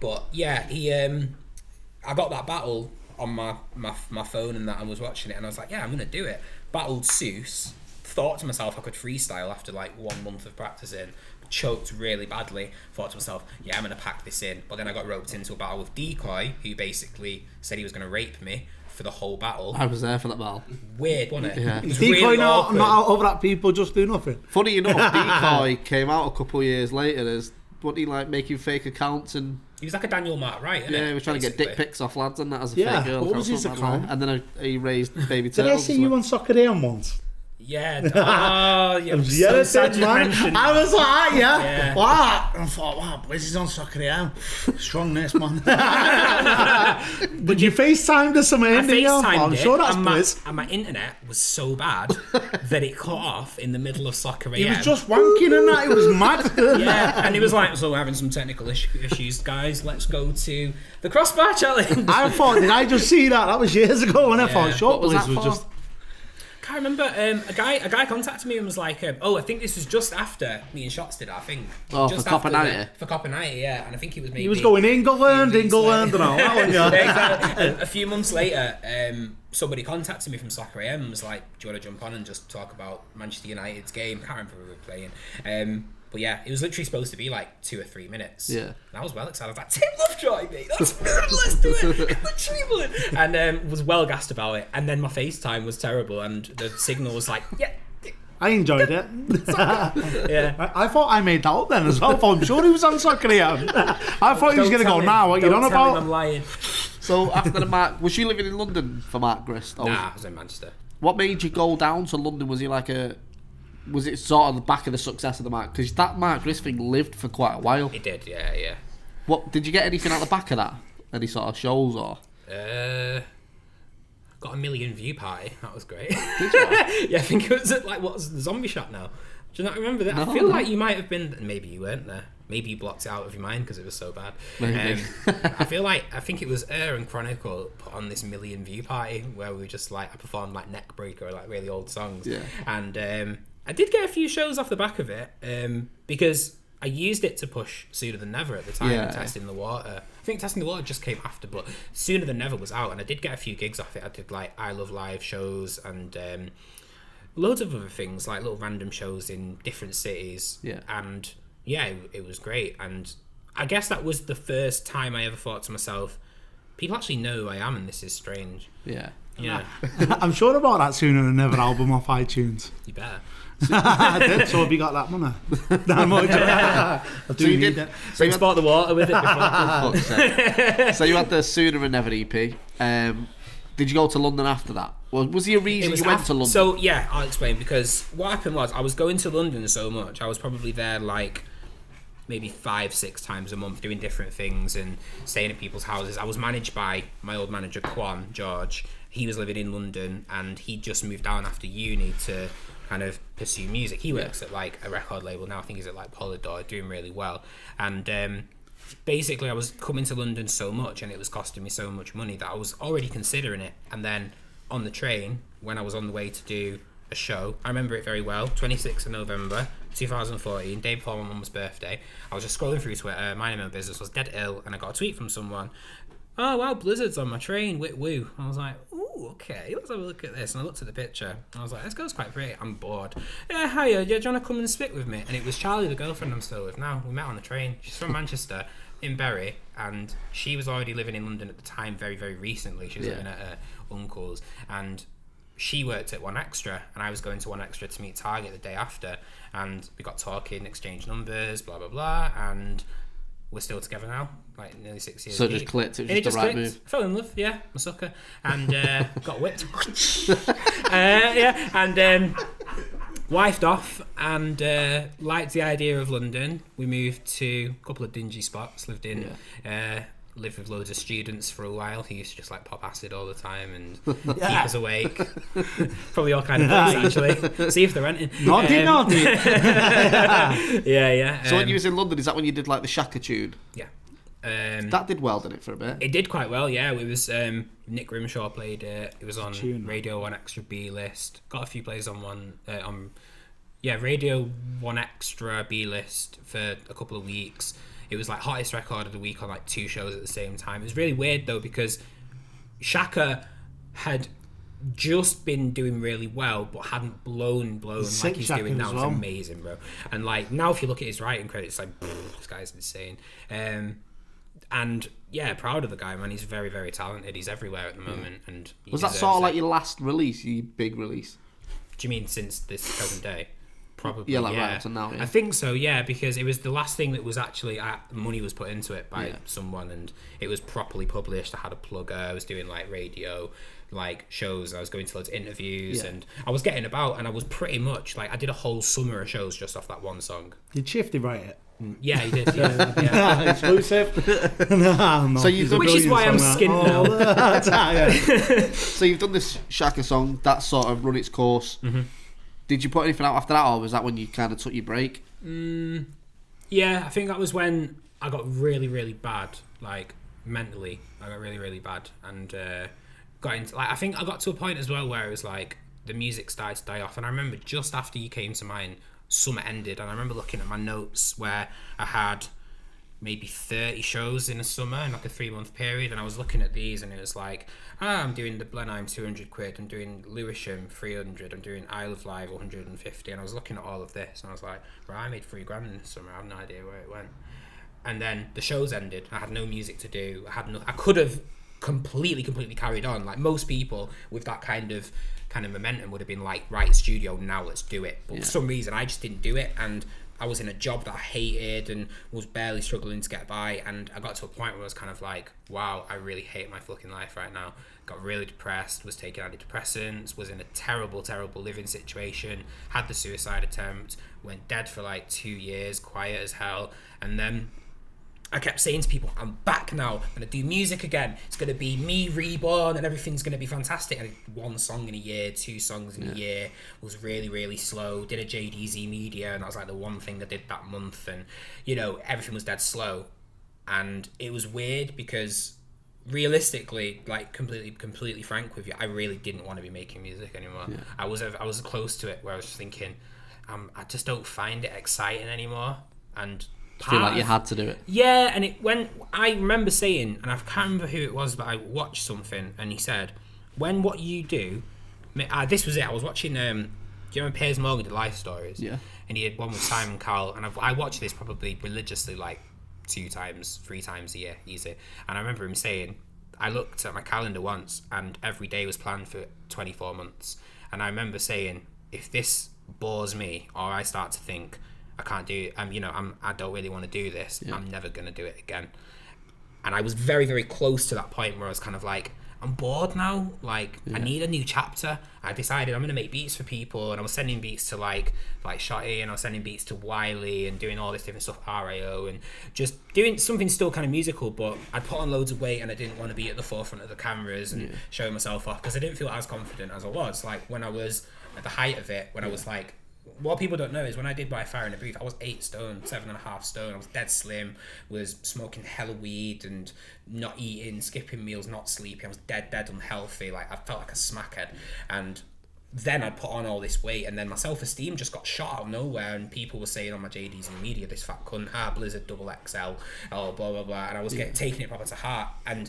But yeah, I got that battle on my phone and that, I was watching it, and I was like, yeah, I'm gonna do it. Battled Seuss, thought to myself I could freestyle after like 1 month of practicing, choked really badly, thought to myself, yeah, I'm gonna pack this in. But then I got roped into a battle with Decoy, who basically said he was gonna rape me for the whole battle. I was there for that battle. Weird, wasn't it? Yeah. It was Decoy really not awkward. out over that people just do nothing. Funny enough, Decoy came out a couple of years later as making fake accounts, and He was like a Daniel Mark Wright, isn't it? he was trying to get dick pics off lads and that as a Yeah, fake girl. what was his account? And then he raised baby Did I turtles. see you on Soccer Day on once? Yeah. Oh, yeah. I'm Yeah, so it sad did, you man. mentioned I was like, Yeah. wow. And I thought, wow, Blizz is on Soccer Day. Strong this, man. But you FaceTimed us something, I didn't you? FaceTimed I'm it, sure that's and Blizz. my internet was so bad that it cut off in the middle of Soccer AM. He was just wanking and that. It was mad. Yeah, and he was like, so we're having some technical issues, guys. Let's go to the crossbar challenge. I thought, did I just see that? That was years ago, and I thought, sure, What was Blizz that was for? just. I can't remember. A guy contacted me and was like, "Oh, I think this was just after me and Shots did. I think Oh, just for Copper after 90? for Copper 90, yeah." And I think he was maybe He was going England, weeks and all that, wasn't Yeah, you? exactly. And a few months later, somebody contacted me from Soccer AM and was like, "Do you want to jump on and just talk about Manchester United's game?" Can't remember who we were playing. But yeah, it was literally supposed to be like 2 or 3 minutes. Yeah. And I was well excited. I was like, Tim Lovejoy, mate. That's let's do it. Achievement. And was well gassed about it. And then my FaceTime was terrible, and the signal was like, yeah. I enjoyed it. Yeah. I thought I made that up then as well. I thought, I'm sure he was on Soccer AM. I thought he was going to go, nah, what you on Don't tell him about? I'm lying. So after the Mark, was you living in London for Mark Grist? Nah, I was in Manchester. What made you go down to London? Was he like was it sort of the back of the success of the Mark? Because that Mark Gris thing lived for quite a while. It did, yeah. What did you get anything out the back of that? Any sort of shows or? Got a 1 million view party. That was great. Did you? Yeah, I think it was at like what's the zombie shop now. Do you not remember that? No, I feel no. like you might have been. Maybe you weren't there. Maybe you blocked it out of your mind because it was so bad. Maybe. I think it was and Chronicle put on this 1 million view party where we were just like I performed like Neckbreaker, like really old songs. Yeah. And I did get a few shows off the back of it because I used it to push Sooner Than Never at the time. Yeah. Testing the Water. I think Testing the Water just came after, but Sooner Than Never was out, and I did get a few gigs off it. I did like I Love Live shows and loads of other things, like little random shows in different cities. Yeah. And yeah, it was great. And I guess that was the first time I ever thought to myself, people actually know who I am, and this is strange. Yeah. Yeah, I'm sure about that Sooner Than Never album off iTunes. you better. I did, so have you got that money? That much. I do So you need did. it. So you Briggs bought the water with it before. fuck's sake. So you had the Sooner and Never EP. Did you go to London after that? Was there a reason you went to London? So yeah, I'll explain, because what happened was I was going to London so much. I was probably there like maybe 5-6 times a month doing different things and staying at people's houses. I was managed by my old manager Quan George. He was living in London and he just moved down after uni to kind of pursue music. He works at like a record label now. I think he's at like Polydor, doing really well. And basically I was coming to London so much and it was costing me so much money that I was already considering it. And then on the train, when I was on the way to do a show, I remember it very well, 26th of November 2014, day before my mum's birthday, I was just scrolling through Twitter, minding my own business, was dead ill, and I got a tweet from someone, "Oh wow, blizzards on my train, wit woo." I was like, "Ooh, okay, let's have a look at this." And I looked at the picture, and I was like, "This girl's quite pretty, I'm bored. Yeah, hiya, do you want to come and spit with me?" And it was Charlie, the girlfriend I'm still with now. We met on the train. She's from Manchester, in Bury, and she was already living in London at the time, very, very recently. She was living at her uncle's, and she worked at One Extra, and I was going to One Extra to meet Target the day after, and we got talking, exchanged numbers, blah blah blah, and we're still together now, like nearly 6 years. So it just clicked. It was just the right move. Fell in love, yeah, I'm a sucker, and got whipped. Yeah, and wifed off, and liked the idea of London. We moved to a couple of dingy spots. Lived with loads of students for a while who used to just like pop acid all the time and keep us awake. Probably all kind of things actually. See if they're renting. Naughty. Yeah. So when you was in London, is that when you did like the Shaka tune? Yeah. That did well, didn't it, for a bit? It did quite well, yeah. It was Nick Grimshaw played it. It was on tune. Radio 1 Extra B list. Got a few plays on Radio 1 Extra B list for a couple of weeks. It was like hottest record of the week on like 2 shows at the same time. It was really weird though, because Shaka had just been doing really well but hadn't blown like he's Shaka doing now. as It's well. amazing, bro. And like now if you look at his writing credits, like this guy's insane. And yeah, proud of the guy, man. He's very, very talented. He's everywhere at the moment. And he Was that deserves sort of it. like your last release, your big release? Do you mean since this present day? Probably, Yeah, like right up to now, yeah. I think so, yeah, because it was the last thing that was actually money was put into it by someone, and it was properly published. I had a plugger. I was doing like radio, like shows. I was going to loads of interviews, and I was getting about. And I was pretty much like I did a whole summer of shows just off that one song. Did Shifty write it? Yeah, he did. Yeah. Exclusive. No. So you've done- Which is why I'm skint now. So you've done this Shaka song, that sort of run its course. Mm-hmm. Did you put anything out after that, or was that when you kind of took your break? Yeah, I think that was when I got really, really bad, like mentally. I got really, really bad, and got into like I think I got to a point as well where it was like the music started to die off. And I remember just after you came to mine, summer ended, and I remember looking at my notes where I had maybe 30 shows in a summer in like a 3-month period, and I was looking at these and it was like, I'm doing the Blenheim 200 quid, I'm doing Lewisham 300, I'm doing Isle of Live 150, and I was looking at all of this and I was like, right, I made $3,000 in the summer, I have no idea where it went. And then the shows ended, I had no music to do, I could have completely carried on. Like most people with that kind of momentum would have been like, right, studio, now let's do it. But for some reason I just didn't do it, and I was in a job that I hated and was barely struggling to get by, and I got to a point where I was kind of like, wow, I really hate my fucking life right now. Got really depressed, was taking antidepressants, was in a terrible living situation, had the suicide attempt, went dead for like 2 years, quiet as hell. And then I kept saying to people, I'm back now, I'm going to do music again, it's going to be me reborn and everything's going to be fantastic. I did 1 song in a year, 2 songs in a year, was really slow, did a JDZ media, and that was like the one thing I did that month, and you know, everything was dead slow. And it was weird because realistically, like completely frank with you, I really didn't want to be making music anymore. I was close to it where I was thinking, I just don't find it exciting anymore. And I feel like you had to do it. Yeah, and I remember saying, and I can't remember who it was, but I watched something, and he said, when what you do, this was it. I was watching. Do you remember Piers Morgan did Life Stories? Yeah. And he had one with Simon Cowell, and I watched this probably religiously, like 2 times, 3 times a year, easy. And I remember him saying, I looked at my calendar once, and every day was planned for 24 months. And I remember saying, if this bores me, or I start to think, I can't do it, I don't really want to do this, I'm never going to do it again. And I was very close to that point where I was kind of like, I'm bored now, like I need a new chapter. I decided I'm going to make beats for people, and I was sending beats to like Shotty, and I was sending beats to Wiley, and doing all this different stuff, RAO, and just doing something still kind of musical, but I'd put on loads of weight, and I didn't want to be at the forefront of the cameras and showing myself off, because I didn't feel as confident as I was like when I was at the height of it, when I was like, what people don't know is when I did By Fire in a Booth, I was 8 stone, 7.5 stone. I was dead slim, was smoking hella weed and not eating, skipping meals, not sleeping. I was dead unhealthy. Like I felt like a smackhead. And then I'd put on all this weight, and then my self-esteem just got shot out of nowhere, and people were saying on my JDs in media, this fat cunt, Blizzard XXL, oh blah blah blah, and I was taking it proper to heart. And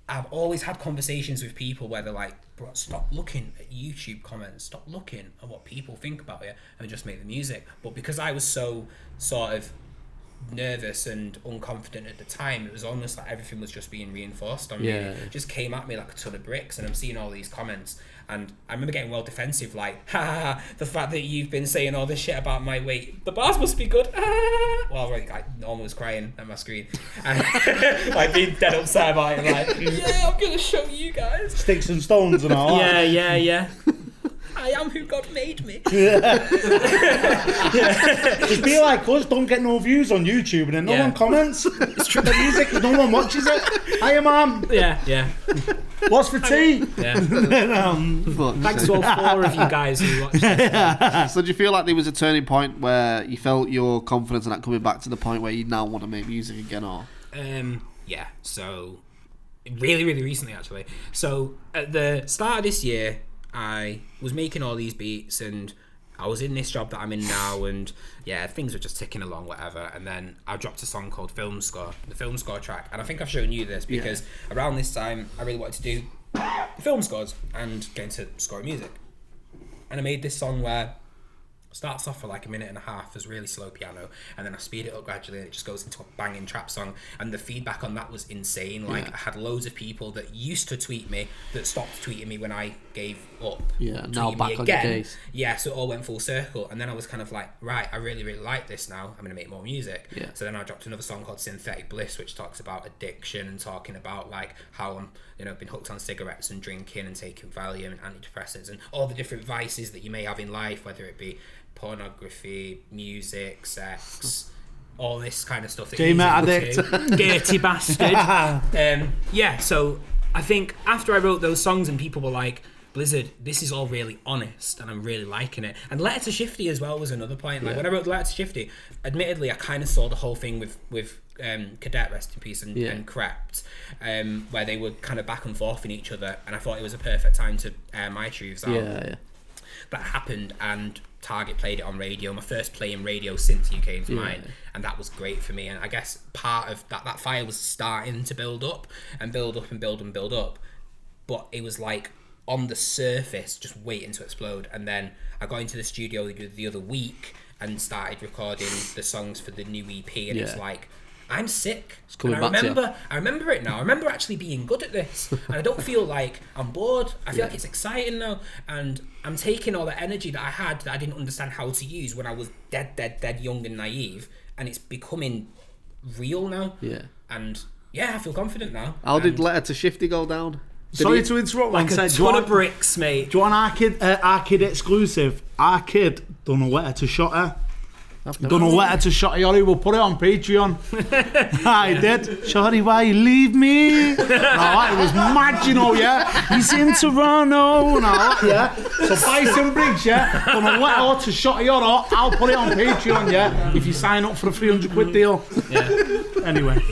I've always had conversations with people where they're like, bro, stop looking at YouTube comments, stop looking at what people think about you, and just make the music. But because I was so sort of nervous and unconfident at the time, it was almost like everything was just being reinforced on me. It just came at me like a ton of bricks, and I'm seeing all these comments, and I remember getting well defensive, like, the fact that you've been saying all this shit about my weight, the bars must be good. Well, like, I almost crying at my screen, and like being dead upset about it, like, I'm gonna show you guys sticks and stones and all. Yeah. I am who God made me. Just be like us, don't get no views on YouTube, and then no one comments. It's true. The music, no one watches it. Hiya, ma'am. Yeah. What's for tea? Thanks to all 4 of you guys who watched this. So do you feel like there was a turning point where you felt your confidence in that coming back to the point where you now want to make music again, or? Yeah, so really recently, actually. So at the start of this year, I was making all these beats, and I was in this job that I'm in now, and things were just ticking along, whatever. And then I dropped a song called Film Score, the Film Score track. And I think I've shown you this because around this time I really wanted to do film scores and get into scoring music. And I made this song where it starts off for like 1.5 minutes, there's really slow piano, and then I speed it up gradually, and it just goes into a banging trap song. And the feedback on that was insane. Like I had loads of people that used to tweet me that stopped tweeting me when I gave up. Now back on your case. So it all went full circle, and then I was kind of like, right, I really like this now, I'm gonna make more music. So then I dropped another song called Synthetic Bliss, which talks about addiction and talking about like how I'm been hooked on cigarettes and drinking and taking Valium and antidepressants and all the different vices that you may have in life, whether it be pornography, music, sex, all this kind of stuff. Game addict. Dirty bastard. So I think after I wrote those songs and people were like, Blizzard, this is all really honest and I'm really liking it. And Letter to Shifty as well was another point. Like when I wrote Letter to Shifty, admittedly I kind of saw the whole thing with Cadet, rest in peace, and Crept, where they were kind of back and forth in each other, and I thought it was a perfect time to air my truths out. That happened, and Target played it on radio, my first play in radio since You Came to Mind, and that was great for me. And I guess part of that fire was starting to build up, but it was like on the surface just waiting to explode. And then I got into the studio the other week and started recording the songs for the new EP, and it's like I'm sick. It's coming and back to you. I remember it now. I remember actually being good at this. And I don't feel like I'm bored. I feel like it's exciting now. And I'm taking all the energy that I had that I didn't understand how to use when I was dead young and naive. And it's becoming real now. Yeah. And I feel confident now. How did Letter to Shifty go down? Sorry to interrupt. Like a ton of bricks, mate. Do you want our kid exclusive? Our kid done a letter to Shotty. Done a letter to Shotty Ollie. We'll put it on Patreon. I did. Shotty, why you leave me? No, it was mad, you know, yeah. He's in Toronto. No, yeah. So Bison Briggz, yeah. Done a letter to Shotty Ollie. I'll put it on Patreon, yeah. If you sign up for a £300 deal. Yeah. Anyway.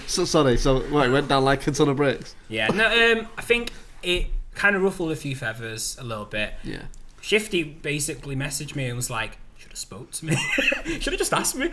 So sorry. So it went down like a ton of bricks. Yeah. No. I think it kind of ruffled a few feathers a little bit. Yeah. Shifty basically messaged me and was like, should have spoke to me. Should have just asked me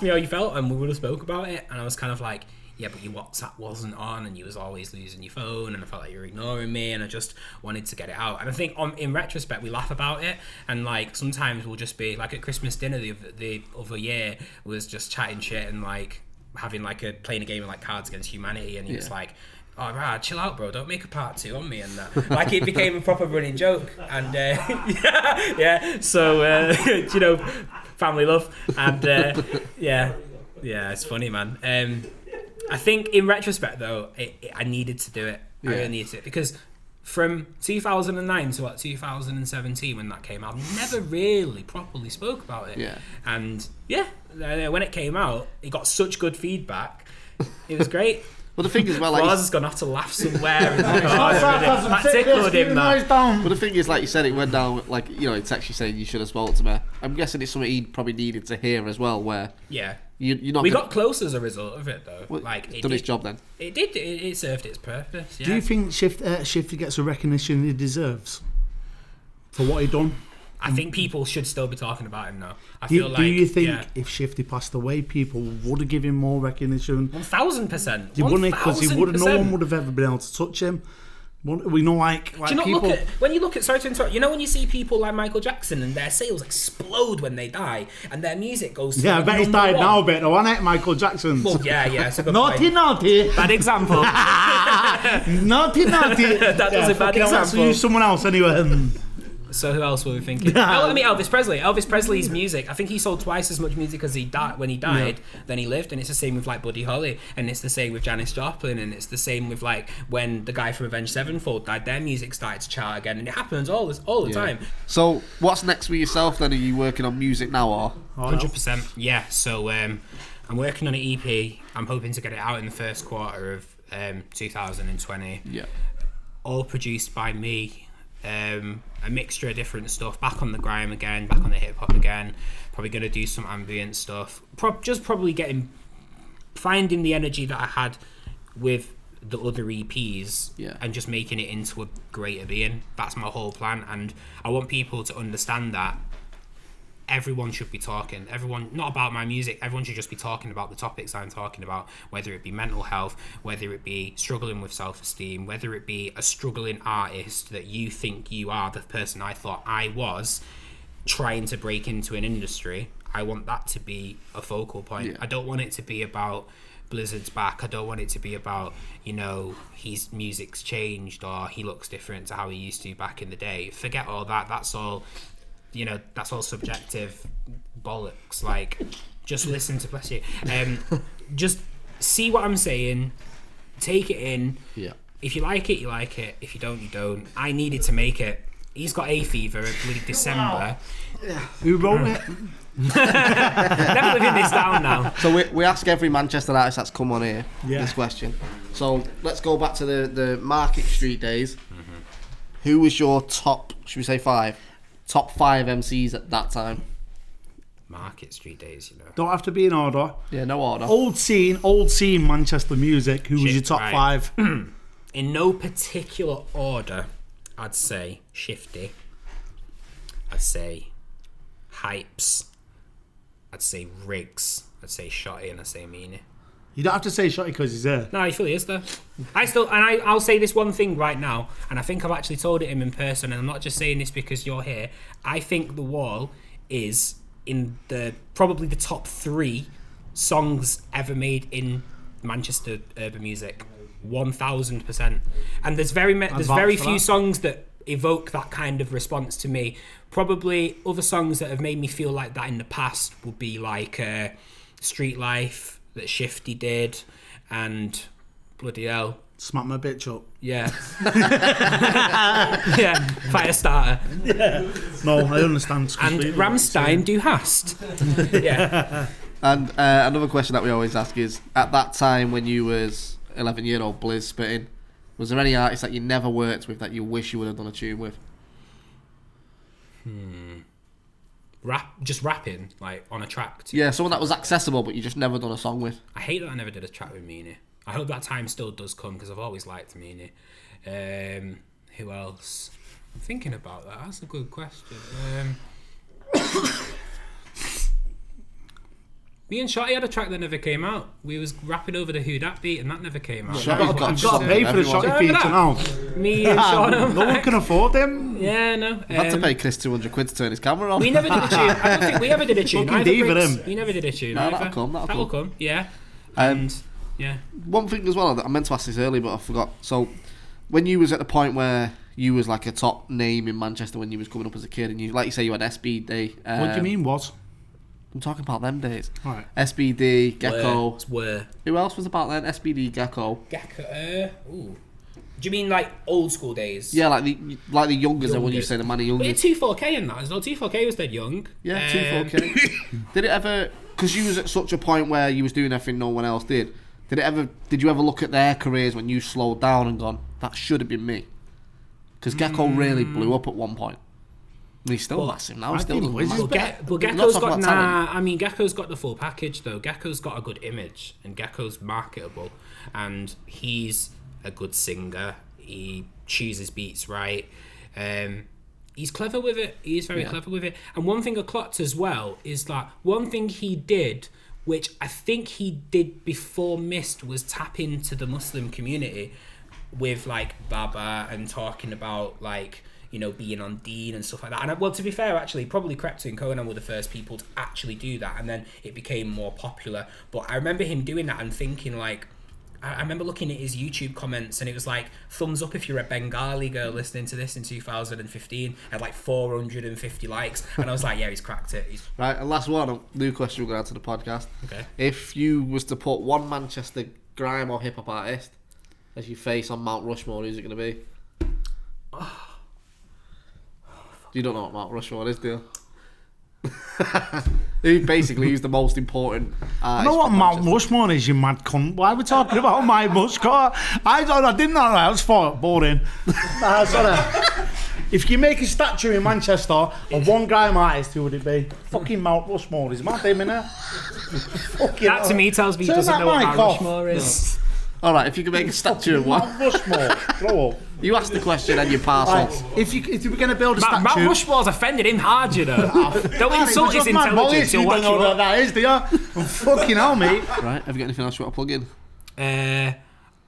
how you felt and we would have spoke about it. And I was kind of like, yeah, but your WhatsApp wasn't on and you was always losing your phone and I felt like you were ignoring me and I just wanted to get it out. And I think in retrospect, we laugh about it and like sometimes we'll just be like at Christmas dinner the other year was just chatting shit and like having like playing a game of like Cards Against Humanity and he was like, oh, right, chill out, bro. Don't make a part 2 on me and that. Like, it became a proper running joke. And, So, you know, family love. And, it's funny, man. I think in retrospect, though, I needed to do it. I really needed to do it. Because from 2009 to, 2017 when that came out, I never really properly spoke about it. Yeah. And, when it came out, it got such good feedback. It was great. Well, the thing is, well, like, Roz is gonna have to laugh somewhere. That tickled him. But the thing is, like you said, it went down. Like, you know, it's actually saying you should have spoken to me. I'm guessing it's something he probably needed to hear as well. Where you're not. We got close as a result of it, though. Well, like, it done its job then. It did. It served its purpose. Yeah. Do you think Shifty gets the recognition he deserves for what he done? I think people should still be talking about him now. Do you think if Shifty passed away, people would have given him more recognition? 1000%. They wouldn't, because no one would have ever been able to touch him. We know, like do you not people. When you look at, sorry to interrupt, you know when you see people like Michael Jackson and their sales explode when they die and their music goes to I bet he's died now a bit, though, hasn't it, Michael Jackson? Well, yeah, it's a good naughty. Bad example. naughty. That was a bad example. Let's use someone else anyway. So who else were we thinking? I mean, Elvis Presley. Elvis Presley's music. I think he sold twice as much music as he died when he died than he lived, and it's the same with like Buddy Holly, and it's the same with Janis Joplin, and it's the same with like when the guy from Avenged Sevenfold died. Their music started to chart again, and it happens all the time. So what's next for yourself then? Are you working on music now or? 100%. Yeah. So I'm working on an EP. I'm hoping to get it out in the first quarter of 2020. Yeah. All produced by me. A mixture of different stuff, back on the grime again, back on the hip hop again, probably going to do some ambient stuff, finding the energy that I had with the other EPs and just making it into a greater being. That's my whole plan, and I want people to understand that everyone should be talking. Everyone, not about my music, everyone should just be talking about the topics I'm talking about, whether it be mental health, whether it be struggling with self-esteem, whether it be a struggling artist that you think you are the person I thought I was, trying to break into an industry. I want that to be a focal point. Yeah. I don't want it to be about Blizzard's back. I don't want it to be about, you know, his music's changed or he looks different to how he used to back in the day. Forget all that. That's all... You know, that's all subjective bollocks. Like, just listen to, bless you. Just see what I'm saying, take it in. Yeah. If you like it, you like it. If you don't, you don't. I needed to make it. He's got hay fever at bloody December. Wow. Yeah. Who wrote it? Never living this down now. So we ask every Manchester artist that's come on here this question. So let's go back to the Market Street days. Mm-hmm. Who was your top, should we say 5? Top 5 MCs at that time. Market Street days, you know. Don't have to be in order. Yeah, no order. Old scene Manchester music. Who was your top 5? In no particular order, I'd say Shifty. I'd say Hypes. I'd say Briggz. I'd say Shotty, and I'd say Meanie. You don't have to say Shotty because he's there. No, he fully is there. I'll say this one thing right now, and I think I've actually told it him in person, and I'm not just saying this because you're here. I think The Wall is in probably the top 3 songs ever made in Manchester urban music. 1000%. And there's very few songs that evoke that kind of response to me. Probably other songs that have made me feel like that in the past would be like Street Life that Shifty did, and bloody hell, Smack my bitch up. yeah. Yeah, Firestarter. Yeah. No, I understand. And Rammstein Du Hast. Yeah. And another question that we always ask is, at that time when you was 11-year-old Blizz spitting, was there any artist that you never worked with that you wish you would have done a tune with? Just rapping, like, on a track. Yeah, someone that was accessible but you just never done a song with. I hate that I never did a track with Meanie. I hope that time still does come, because I've always liked Meanie. Who else? I'm thinking about that. That's a good question. Me and Shotty had a track that never came out. We was rapping over the Who Dat beat, and that never came out. I've got to pay for the Shotty feature now. Me and Sean. No one can afford him. Yeah, no. I had to pay Chris £200 to turn his camera on. We never did a tune. I don't think we ever did a tune. Fucking diva them. We never did a tune. No, either. that'll come. Yeah. And yeah. One thing as well, I meant to ask this earlier, but I forgot. So, when you was at the point where you was like a top name in Manchester when you was coming up as a kid, and you, like you say, you had SBD. What do you mean, what? I'm talking about them days. All right. SBD, Gecko. Where? Who else was about then? SBD, Gecko. Ooh. Do you mean like old school days? Yeah, like the youngers. When you say the Manny But youngers. 2-4K in that as well. 2-4K was dead young. Yeah, 2-4K. Did it ever? Because you was at such a point where you was doing everything no one else did. Did you ever look at their careers when you slowed down and gone, that should have been me? Because Gecko really blew up at one point. And he's still massive now. Gecko's got the full package though. Gecko's got a good image, and Gecko's marketable, and he's a good singer. He chooses beats right. He's clever with it. He's very clever with it. And one thing I clocked as well is that one thing he did, which I think he did before Mist, was tap into the Muslim community with like Baba and talking about like, you know, being on Dean and stuff like that. And well, to be fair, actually, probably Krepto and Conan were the first people to actually do that, and then it became more popular. But I remember him doing that and thinking like, I remember looking at his YouTube comments, and it was like, thumbs up if you're a Bengali girl listening to this in 2015. Had like 450 likes, and I was like, yeah, he's cracked it. Right, and last one, new question we're going to add to the podcast. Okay. If you was to put one Manchester grime or hip hop artist as your face on Mount Rushmore, who's it going to be? You don't know what Mount Rushmore is, do you? Who's the most important artist? I know what Mount Rushmore is, you mad cunt. Why are we talking about my Mushcore? I didn't know that. I was boring. Sorry. If you make a statue in Manchester of one grime artist, who would it be? Fucking Mount Rushmore. Is mad him in there? That to me tells me he doesn't know what Mount Rushmore is. Alright, if you could make a statue of one. Mount Rushmore. Grow up. You asked the question and you pass on. If you were going to build a statue... Mount Rushmore's offended him hard, you know. Don't insult his intelligence. You don't know what that is, do you? Fucking hell, mate. Right, have you got anything else you want to plug in?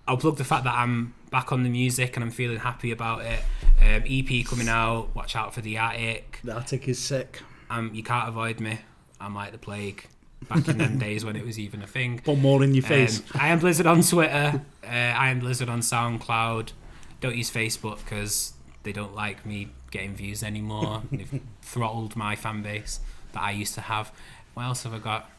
I'll plug the fact that I'm back on the music and I'm feeling happy about it. EP coming out. Watch out for the Attic. The Attic is sick. You can't avoid me. I'm like the plague. Back in them days when it was even a thing. Put more in your face. I am Blizzard on Twitter. I am Blizzard on SoundCloud. Don't use Facebook because they don't like me getting views anymore. They've throttled my fan base that I used to have. What else have I got?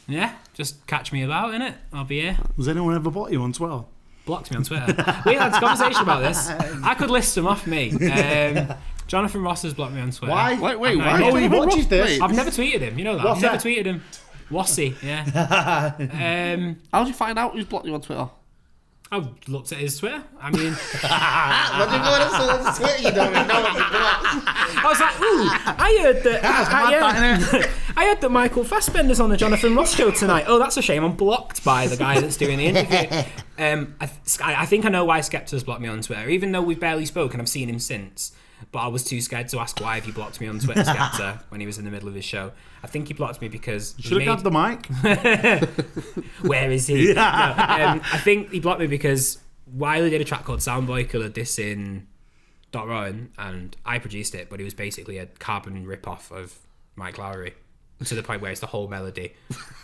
Yeah, just catch me about, innit? I'll be here. Has anyone ever blocked you on Twitter? Blocked me on Twitter. We had a conversation about this. I could list them off me. Jonathan Ross has blocked me on Twitter. Why? Wait, why? Oh, he watches this. I've never tweeted him. You know that. I've never tweeted him. Wassy, yeah. How did you find out who's blocked you on Twitter? I looked at his Twitter. I mean... When you go to someone's Twitter, you don't even know what you've blocked. I was like, ooh, I heard that Michael Fassbender's on the Jonathan Ross show tonight. Oh, that's a shame. I'm blocked by the guy that's doing the interview. I think I know why Skepta's blocked me on Twitter, even though we've barely spoken. I've seen him since. But I was too scared to ask why have you blocked me on Twitter, Skepta, when he was in the middle of his show. I think he blocked me because... Should have grabbed the mic. Where is he? Yeah. No, I think he blocked me because Wiley did a track called Soundboy Killer dissing Dot Rowan, and I produced it, but it was basically a carbon rip-off of Mike Lowry. to the point where it's the whole melody.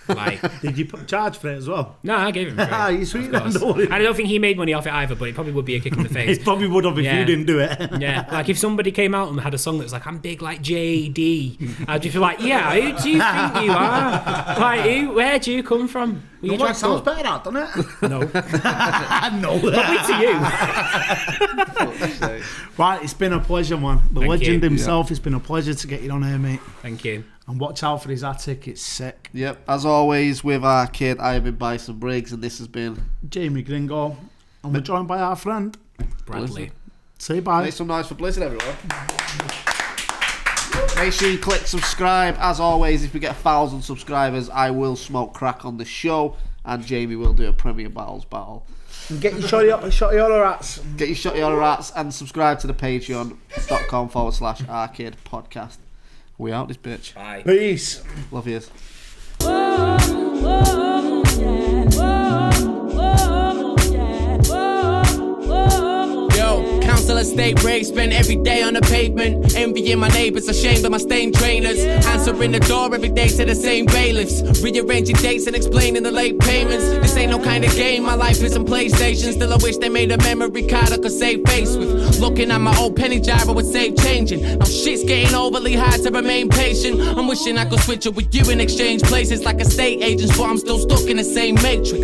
Like, Did you charge for it as well? no, I gave him free. Ah, you sweet of then, course. don't worry. And I don't think he made money off it either, but it probably would be a kick in the face. It probably would have if Yeah. you didn't do it. Yeah, like if somebody came out and had a song that was like, I'm big like JD, I'd just be like, yeah, who do you think you are? Like, where do you come from? Were you Well, it dressed sounds up? better, that, doesn't it? No. No. Probably to you. Right, it's been a pleasure, man. The Thank legend you. himself, it's been a pleasure to get you on here, mate. Thank you. And watch out for his attic, it's sick. Yep, as always with our kid, I have been Bison Briggz, and this has been Jamie Gringo. And we're joined by our friend. Bradley. Say bye. Make some noise for Blizzard, everyone. Make sure you click subscribe. As always, if we get 1,000 subscribers, I will smoke crack on the show, and Jamie will do a Premier Battles battle. And get your shotty other rats. Get your shot your rats and subscribe to the patreon.com/arcade podcast. We out this bitch. Bye. Peace. Love yous. Yo, council estate rave, spend every day on the pavement. Envying my neighbors, ashamed of my stained trainers. Answering the door every day to the same bailiffs. Rearranging dates and explaining the late payments. This ain't no kind of game, my life isn't PlayStation. Still I wish they made a memory card I could save face with. Looking at my old penny jar, I would save changing. Now shit's getting overly hard to remain patient. I'm wishing I could switch up with you and exchange places like estate agents, but I'm still stuck in the same matrix.